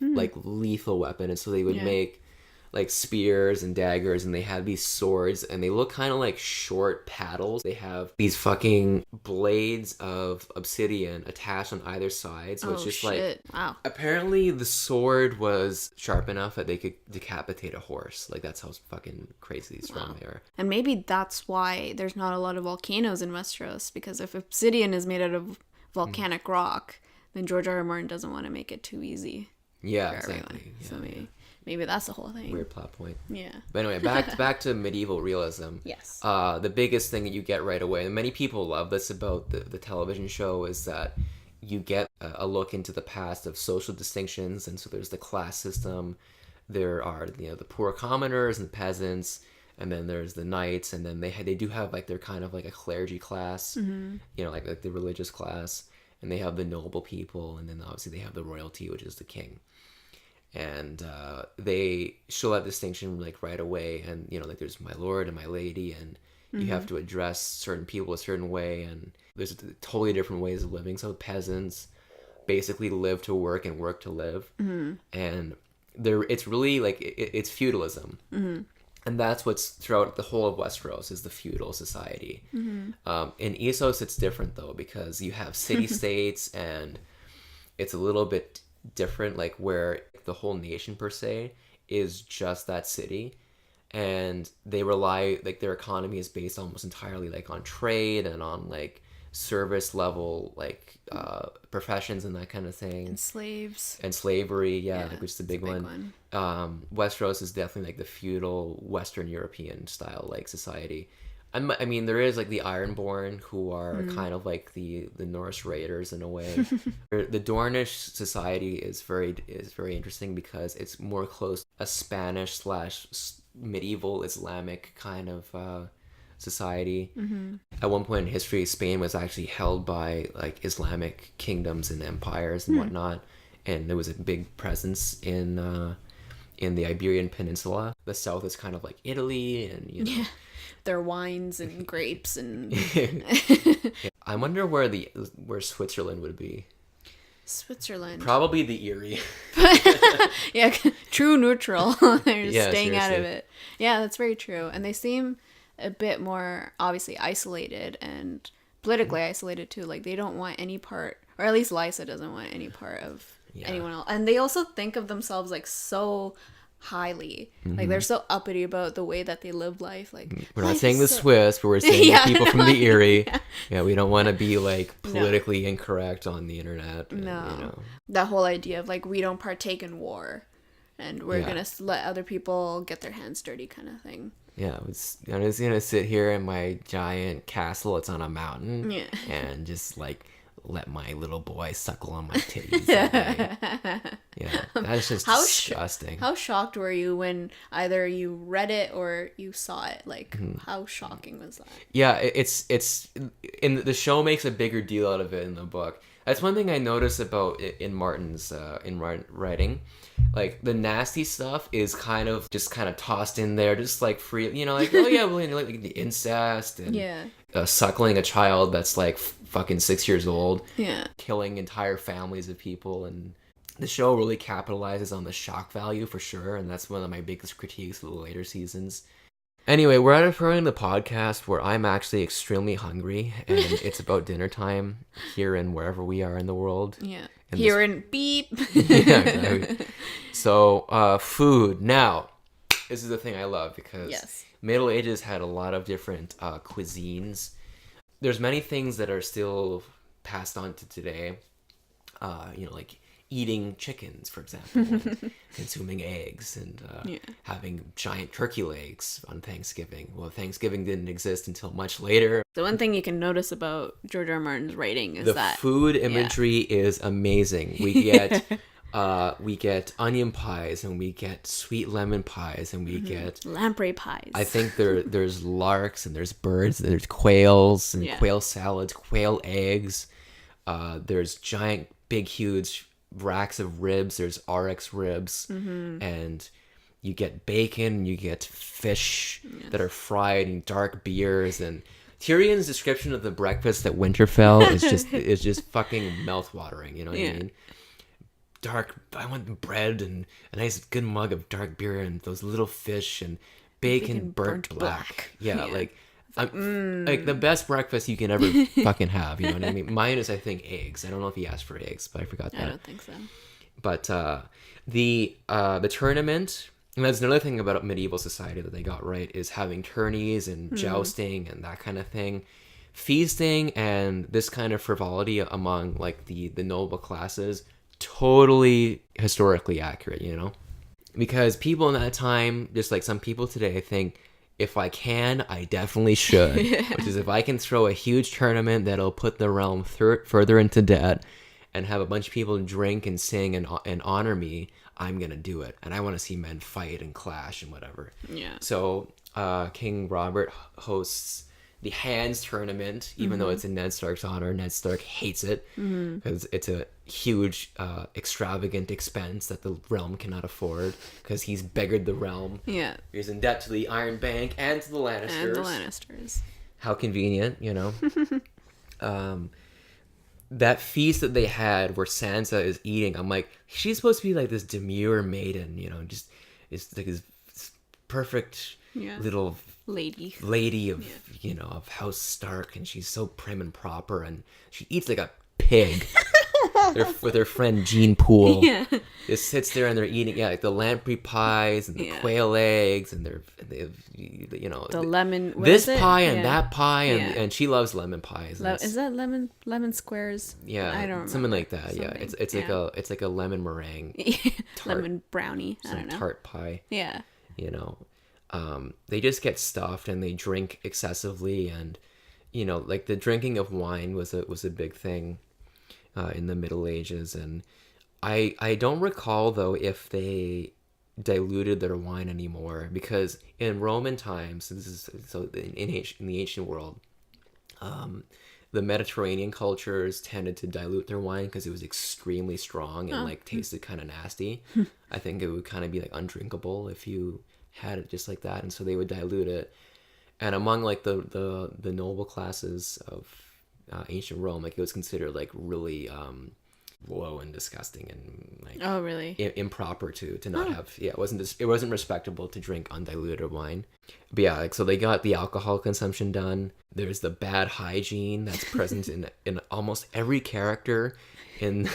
like lethal weapon. And so they would make like spears and daggers, and they have these swords, and they look kind of like short paddles. They have these fucking blades of obsidian attached on either side, so it's just like, wow. Apparently the sword was sharp enough that they could decapitate a horse. Like, that's how fucking crazy strong they are. And maybe that's why there's not a lot of volcanoes in Westeros, because if obsidian is made out of volcanic rock, then George R. R. Martin doesn't want to make it too easy. Yeah, exactly. Yeah, so maybe that's the whole thing. Weird plot point. Yeah. But anyway, back to medieval realism. Yes. The biggest thing that you get right away, and many people love this about the television show, is that you get a look into the past of social distinctions. And so there's the class system. There are, the poor commoners and the peasants, and then there's the knights, and then they do have like they're kind of like a clergy class, like the religious class, and they have the noble people, and then obviously they have the royalty, which is the king. And they show that distinction like right away, and like there's my lord and my lady, and you have to address certain people a certain way, and there's totally different ways of living. So peasants basically live to work and work to live, and it's really like it's feudalism. And that's what's throughout the whole of Westeros is the feudal society. In Essos, it's different though, because you have city-states and it's a little bit different, like where the whole nation per se is just that city. And they rely, like their economy is based almost entirely like on trade and on like service level, like professions and that kind of thing. And slaves. And slavery, like, which is the big one. Westeros is definitely like the feudal Western European style like society. I mean, there is like the Ironborn, who are kind of like the Norse raiders in a way. The Dornish society is very interesting because it's more close to a Spanish / medieval Islamic kind of society. At one point in history, Spain was actually held by like Islamic kingdoms and empires and whatnot, and there was a big presence in the Iberian Peninsula. The south is kind of like Italy, and you know. Their wines and grapes and I wonder where Switzerland would be. Switzerland. Probably the Erie. Yeah, true neutral. They're Yeah, staying out of seriously. it. Yeah, that's very true. And they seem a bit more obviously isolated and politically isolated too. Like they don't want any part, or at least Lysa doesn't want any part of anyone else. And they also think of themselves like so highly. Like they're so uppity about the way that they live life. Like We're not life saying is the so- Swiss, but we're saying Yeah, the people from the like- Erie. Yeah, we don't want to be like politically incorrect on the internet. And, No. you know. That whole idea of like we don't partake in war and we're Yeah. gonna let other people get their hands dirty kind of thing. Yeah, I'm just gonna sit here in my giant castle. It's on a mountain. Yeah. And just like let my little boy suckle on my titties. all day. Yeah, that's just disgusting. How shocked were you when either you read it or you saw it? Like, Mm-hmm. how shocking was that? Yeah, it's in the show makes a bigger deal out of it in the book. That's one thing I notice about it in Martin's writing. Like the nasty stuff is kind of tossed in there, just like free, you know, like oh yeah, well, you know, like the incest and suckling a child that's like fucking 6 years old, killing entire families of people, and the show really capitalizes on the shock value for sure, and that's one of my biggest critiques of the later seasons. Anyway, we're at a point in the podcast where I'm actually extremely hungry, and it's about dinner time here and wherever we are in the world. Yeah. And Here in beep. Yeah, exactly. So, food. Now, this is the thing I love because Middle Ages had a lot of different cuisines. There's many things that are still passed on to today. You know, like eating chickens, for example, and consuming eggs, and having giant turkey legs on Thanksgiving. Well, Thanksgiving didn't exist until much later. The one thing you can notice about George R. R. Martin's writing is The that food imagery is amazing. We get onion pies, and we get sweet lemon pies, and we get lamprey pies. I think there's larks, and there's birds, and there's quails, and quail salads, quail eggs. There's giant, big, huge racks of ribs. There's RX ribs, and you get bacon, you get fish that are fried, and dark beers, and Tyrion's description of the breakfast at Winterfell is just fucking mouthwatering. You know what I mean? I want bread and a nice good mug of dark beer and those little fish and bacon burnt black. Yeah, like like the best breakfast you can ever fucking have. You know what I mean? Mine is, I think, eggs. I don't know if he asked for eggs, but I forgot that. I don't think so. But the tournament, and that's another thing about medieval society that they got right, is having tourneys and jousting and that kind of thing. Feasting and this kind of frivolity among like the noble classes, totally historically accurate, you know? Because people in that time, just like some people today, think, if I can, I definitely should. Which is, if I can throw a huge tournament that'll put the realm further into debt and have a bunch of people drink and sing and honor me, I'm going to do it. And I want to see men fight and clash and whatever. Yeah. So King Robert hosts the Hands tournament, even though it's in Ned Stark's honor. Ned Stark hates it because it's a huge, extravagant expense that the realm cannot afford because he's beggared the realm. Yeah. He's in debt to the Iron Bank and to the Lannisters. And the Lannisters. How convenient, you know? That feast that they had where Sansa is eating, I'm like, she's supposed to be like this demure maiden, you know, just it's like this perfect little lady of of House Stark, and she's so prim and proper, and she eats like a pig. With her friend Jean Poole, just sits there and they're eating like the lamprey pies and the quail eggs, and the lemon pie and that pie, and she loves lemon pies. Is that lemon squares? Yeah, I don't remember. Something like that. Something. Yeah, it's like a lemon meringue, lemon brownie. I don't know. Tart pie. Yeah. They just get stuffed and they drink excessively, and like the drinking of wine was a big thing in the Middle Ages, and I don't recall though if they diluted their wine anymore, because in Roman times, in the ancient world, the Mediterranean cultures tended to dilute their wine because it was extremely strong and like tasted kind of nasty. I think it would kind of be like undrinkable if you had it just like that, and so they would dilute it. And among like the noble classes of ancient Rome, like it was considered like really low and disgusting and like improper to not have it wasn't respectable to drink undiluted wine. But yeah, like so they got the alcohol consumption done. There's the bad hygiene that's present in almost every character. In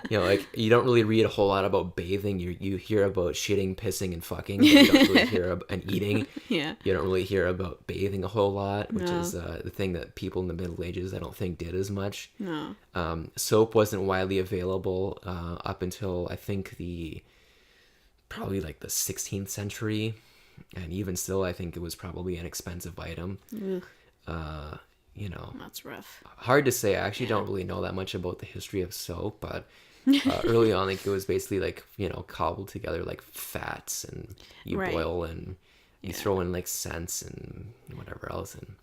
like you don't really read a whole lot about bathing. You hear about shitting, pissing, and fucking. But you don't really hear and eating. Yeah. You don't really hear about bathing a whole lot, which is the thing that people in the Middle Ages I don't think did as much. No. Soap wasn't widely available up until I think probably like the 16th century, and even still, I think it was probably an expensive item. That's rough. Hard to say. I actually don't really know that much about the history of soap, but early on, like it was basically like cobbled together like fats, and you boil and you throw in like scents and whatever else. And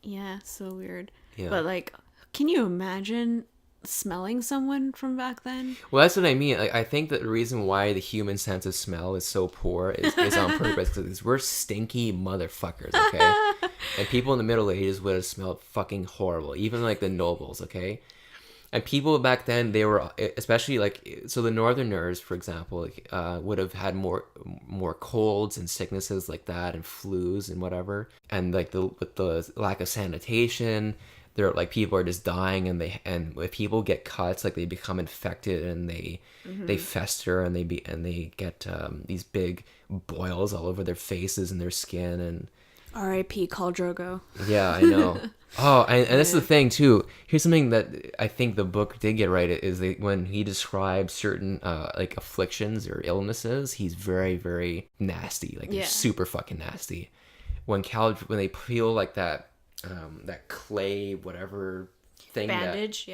so weird. Yeah. But like, can you imagine smelling someone from back then? Well, that's what I mean. I think that the reason why the human sense of smell is so poor is on purpose, because we're stinky motherfuckers, okay? And people in the Middle Ages would have smelled fucking horrible, even like the nobles, okay? And people back then, they were, especially like, so the Northerners, for example, would have had more colds and sicknesses like that, and flus and whatever. And like with the lack of sanitation, they're like people are just dying, and if people get cuts, like they become infected, and they fester, and they get these big boils all over their faces and their skin. And R.I.P. Khal Drogo. Yeah, I know. Oh, and that's the thing too. Here's something that I think the book did get right, is when he describes certain like afflictions or illnesses, he's very, very nasty. Like they're super fucking nasty. When they peel like that clay whatever thing, bandage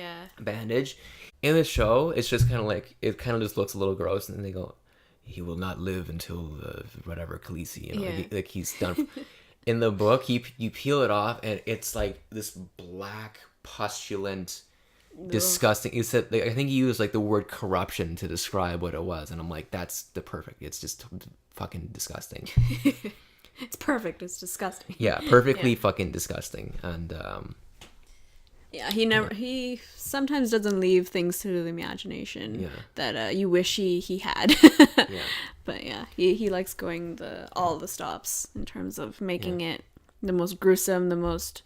in the show, it's just kind of like, it kind of just looks a little gross, and then they go, he will not live until whatever Khaleesi, like he's done. In the book, you peel it off, and it's like this black, pustulant, disgusting. You said, like, I think you used like the word corruption to describe what it was, and I'm like, that's the perfect. It's just fucking disgusting. It's perfect. It's disgusting. Yeah, perfectly fucking disgusting. And he sometimes doesn't leave things to the imagination that you wish he had. But he likes going all the stops in terms of making it the most gruesome, the most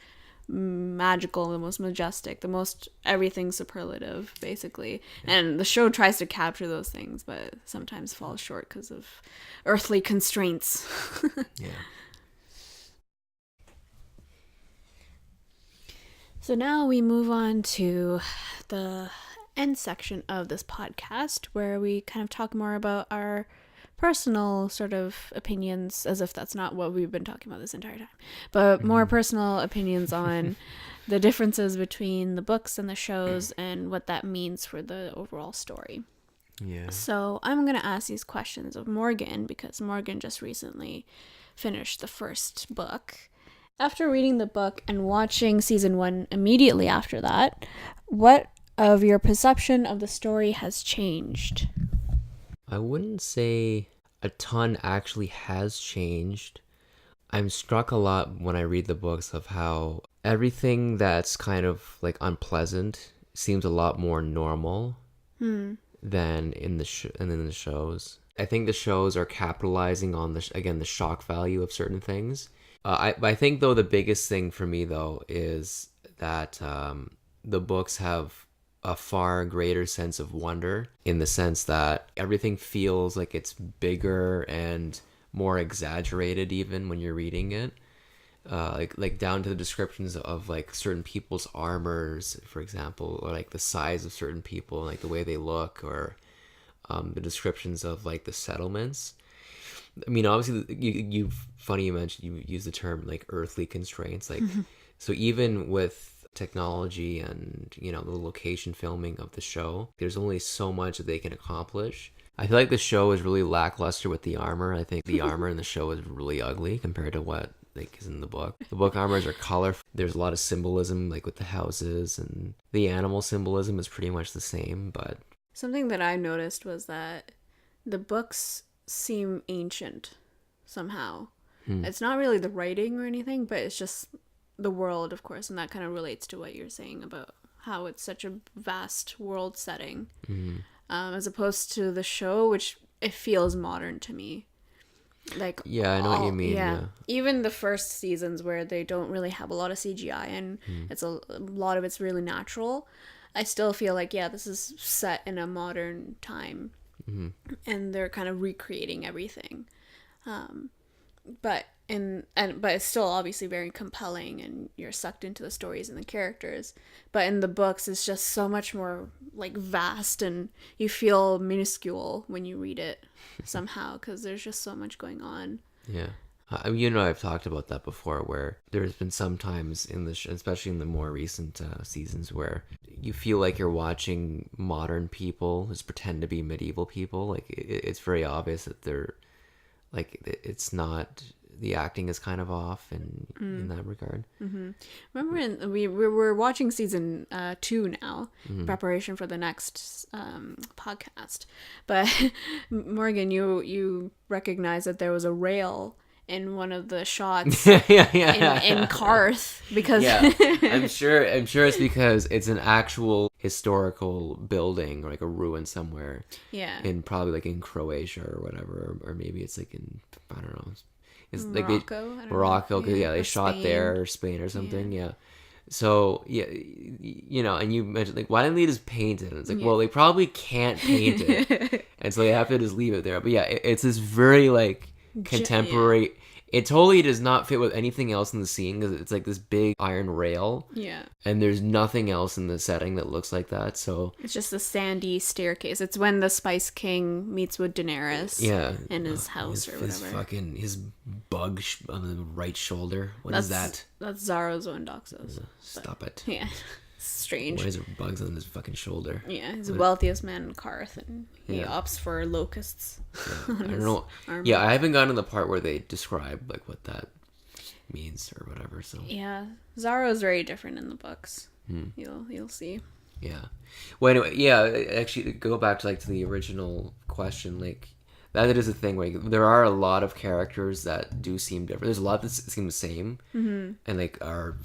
magical, the most majestic, the most everything superlative, basically. And the show tries to capture those things, but sometimes falls short because of earthly constraints. So now we move on to the end section of this podcast, where we kind of talk more about our personal sort of opinions, as if that's not what we've been talking about this entire time, but more personal opinions on the differences between the books and the shows and what that means for the overall story. Yeah. So I'm going to ask these questions of Morgan, because Morgan just recently finished the first book. After reading the book and watching season 1 immediately after that, what of your perception of the story has changed? I wouldn't say a ton actually has changed. I'm struck a lot when I read the books of how everything that's kind of like unpleasant seems a lot more normal than in the shows. I think the shows are capitalizing on the shock value of certain things. I think though the biggest thing for me though is that the books have a far greater sense of wonder, in the sense that everything feels like it's bigger and more exaggerated even when you're reading it. Like down to the descriptions of like certain people's armors, for example, or like the size of certain people, like the way they look, or the descriptions of like the settlements. I mean, obviously, you mentioned, you use the term like earthly constraints, like so even with technology and the location filming of the show, there's only so much that they can accomplish. I feel like the show is really lackluster with the armor. I think the armor in the show is really ugly compared to what like is in the book. The book armors are colorful. There's a lot of symbolism, like with the houses, and the animal symbolism is pretty much the same. But something that I noticed was that the books seem ancient somehow. It's not really the writing or anything, but it's just the world, of course, and that kind of relates to what you're saying about how it's such a vast world setting, as opposed to the show, which it feels modern to me. Like, yeah, I know what you mean. Yeah. Even the first seasons where they don't really have a lot of CGI and it's a lot of it's really natural, I still feel like, yeah, this is set in a modern time, and they're kind of recreating everything. But it's still obviously very compelling, and you're sucked into the stories and the characters. But in the books, it's just so much more like vast, and you feel minuscule when you read it somehow, because there's just so much going on. Yeah. I've talked about that before, where there's been some times in the especially in the more recent seasons, where you feel like you're watching modern people just pretend to be medieval people. Like it's very obvious that they're like, it's not, the acting is kind of off in that regard. Remember, we were watching season 2 now, in preparation for the next podcast. But Morgan, you recognize that there was a rail in one of the shots in Karth, because I'm sure it's because it's an actual historical building, or like a ruin somewhere. Yeah. In probably like in Croatia or whatever, or maybe it's like in, I don't know. It's Morocco. like Morocco, because they shot Spain. there, or Spain or something. Yeah. So and you mentioned like, why didn't they just paint it? And it's like, well, they probably can't paint it, and so they have to just leave it there. But yeah, it's this very like contemporary. It totally does not fit with anything else in the scene, because it's like this big iron rail. Yeah. And there's nothing else in the setting that looks like that. So it's just a sandy staircase. It's when the Spice King meets with Daenerys. Yeah. In his house or whatever. His bug on the right shoulder. What is that? That's Zaro's own Doxos. Stop it. Yeah. Strange. Why is there bugs on his fucking shoulder? Yeah, he's the wealthiest man in Karth, and he opts for locusts. Yeah. I don't know. Armor. Yeah, I haven't gotten to the part where they describe like what that means or whatever. So yeah, Zaro is very different in the books. You'll see. Yeah. Well, anyway, yeah. Actually, go back to the original question. Like, that is a thing. Like, there are a lot of characters that do seem different. There's a lot that seem the same, and like are.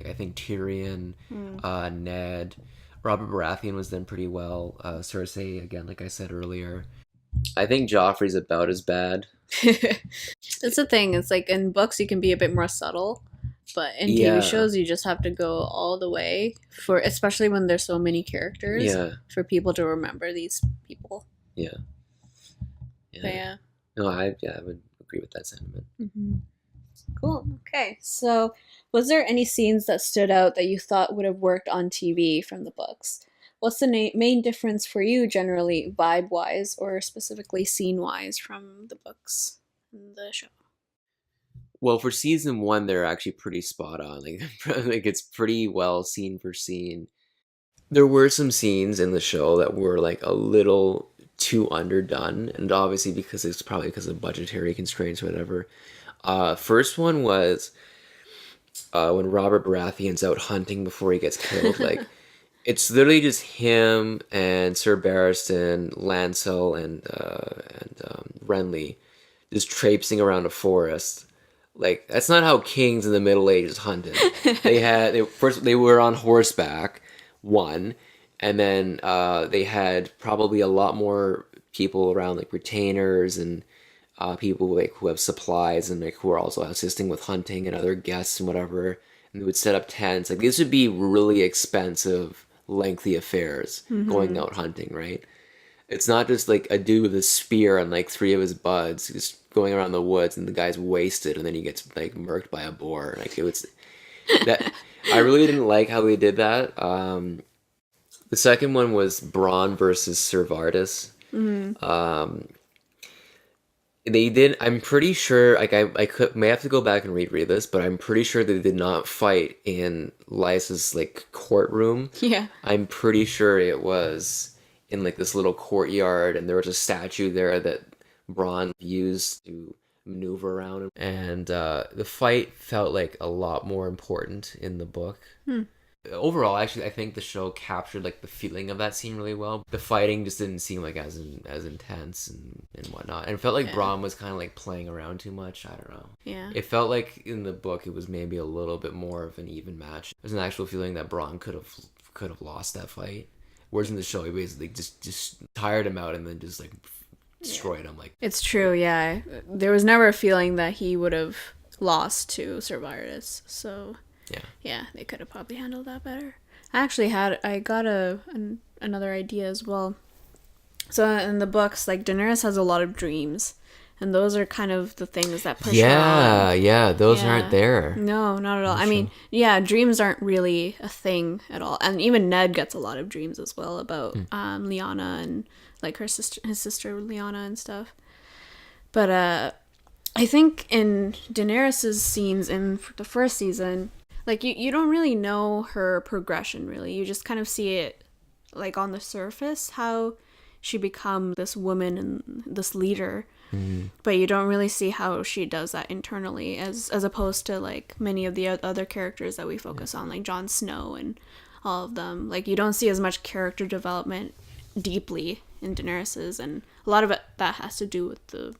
I think Tyrion, Ned, Robert Baratheon was done pretty well. Cersei, again, like I said earlier. I think Joffrey's about as bad. That's the thing. It's like in books you can be a bit more subtle, but in TV shows you just have to go all the way, for especially when there's so many characters, for people to remember these people. Yeah. But yeah. No, I would agree with that sentiment. Cool. Okay. So, was there any scenes that stood out that you thought would have worked on TV from the books? What's the main difference for you, generally, vibe-wise, or specifically scene-wise, from the books and the show? Well, for season 1, they're actually pretty spot on. Like it's pretty well scene for scene. There were some scenes in the show that were like a little too underdone, and obviously because of budgetary constraints or whatever. First one was when Robert Baratheon's out hunting before he gets killed. Like, it's literally just him and Sir Barristan, Lancel, and Renly just traipsing around a forest. Like, that's not how kings in the Middle Ages hunted. They were on horseback, one, and then they had probably a lot more people around, like retainers and people like who have supplies and like who are also assisting with hunting and other guests and whatever. And they would set up tents. Like these would be really expensive, lengthy affairs going out hunting, right? It's not just like a dude with a spear and like three of his buds just going around the woods and the guy's wasted and then he gets like murked by a boar. Like it was that I really didn't like how they did that. The second one was Bran versus Ser Vardis. They did. I'm pretty sure. Like I could may have to go back and reread this, but I'm pretty sure they did not fight in Lysa's like courtroom. Yeah. I'm pretty sure it was in like this little courtyard, and there was a statue there that Bronn used to maneuver around, and the fight felt like a lot more important in the book. Overall, actually, I think the show captured like the feeling of that scene really well. The fighting just didn't seem like as intense and whatnot, and it felt like Bronn was kind of like playing around too much. I don't know. Yeah. It felt like in the book it was maybe a little bit more of an even match. There's an actual feeling that Bronn could have lost that fight. Whereas in the show, he basically just tired him out and then just like destroyed him. Like It's true, yeah. There was never a feeling that he would have lost to Ser Vardis, so yeah, they could have probably handled that better. I got another idea as well. So in the books, like Daenerys has a lot of dreams, and those are kind of the things that push her on. Yeah, those aren't there. No, not at all. I mean, yeah, dreams aren't really a thing at all. And even Ned gets a lot of dreams as well about Lyanna and like his sister Lyanna and stuff. But I think in Daenerys's scenes in the first season, like you don't really know her progression really. You just kind of see it like on the surface how she become this woman and this leader. But you don't really see how she does that internally as opposed to like many of the other characters that we focus on, like Jon Snow and all of them. Like you don't see as much character development deeply in Daenerys's, and a lot of it that has to do with the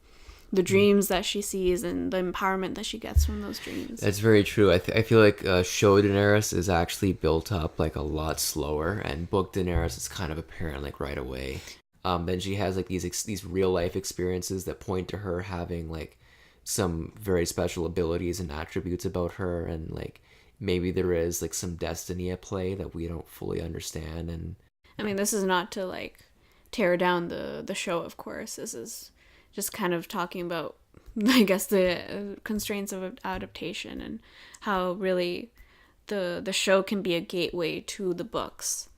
dreams that she sees and the empowerment that she gets from those dreams. That's very true. I feel like show Daenerys is actually built up like a lot slower, and book Daenerys is kind of apparent like right away. Then she has like these real life experiences that point to her having like some very special abilities and attributes about her, and like maybe there is like some destiny at play that we don't fully understand. And I mean, this is not to like tear down the show, of course. This is just kind of talking about, I guess, the constraints of adaptation and how really the show can be a gateway to the books.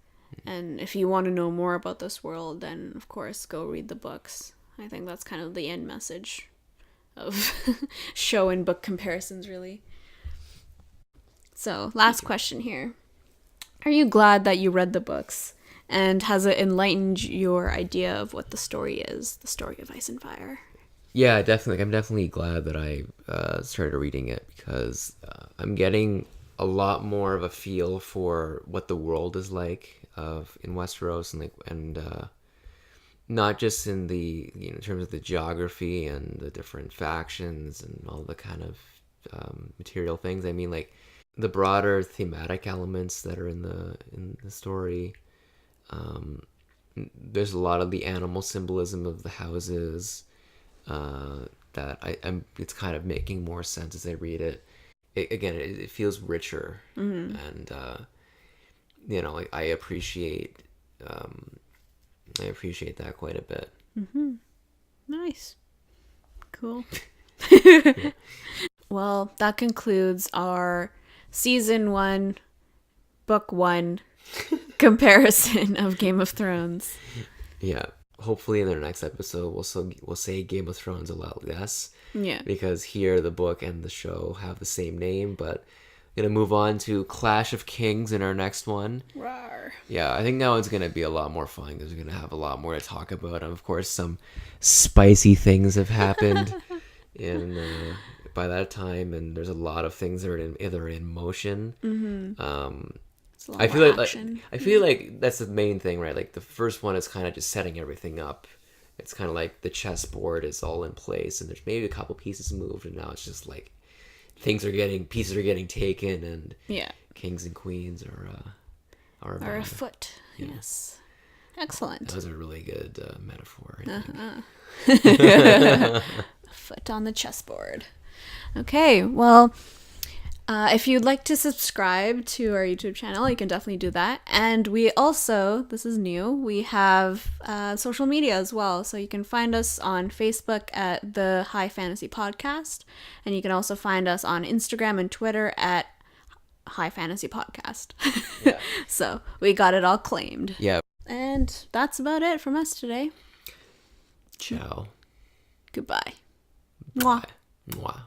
And if you want to know more about this world, then of course go read the books. I think that's kind of the end message of show and book comparisons, really. So, last question here. Are you glad that you read the books? And has it enlightened your idea of what the story is, the story of Ice and Fire? Yeah, definitely. I'm definitely glad that I started reading it, because I'm getting a lot more of a feel for what the world is like in Westeros, and not just in the in terms of the geography and the different factions and all the kind of material things. I mean, like the broader thematic elements that are in the story. There's a lot of the animal symbolism of the houses that it's kind of making more sense as I read it. It feels richer, and I appreciate that quite a bit. Nice, cool. Well, that concludes our season 1, book 1 comparison of Game of Thrones. Yeah, hopefully in our next episode we'll say Game of Thrones a lot less. Yeah, because here the book and the show have the same name. But gonna move on to Clash of Kings in our next one. Rawr. Yeah, I think now it's gonna be a lot more fun because we're gonna have a lot more to talk about, and of course some spicy things have happened by that time, and there's a lot of things that are in motion. I feel like that's the main thing, right? Like the first one is kind of just setting everything up. It's kind of like the chessboard is all in place, and there's maybe a couple pieces moved, and now it's just like pieces are getting taken, and kings and queens are afoot. Yeah. Yes. Excellent. That was a really good metaphor, I think. Foot on the chessboard. Okay, well, if you'd like to subscribe to our YouTube channel, you can definitely do that. And we also, this is new, we have social media as well. So you can find us on Facebook at the High Fantasy Podcast. And you can also find us on Instagram and Twitter at High Fantasy Podcast. Yeah. So we got it all claimed. Yeah. And that's about it from us today. Ciao. Goodbye. Bye. Mwah.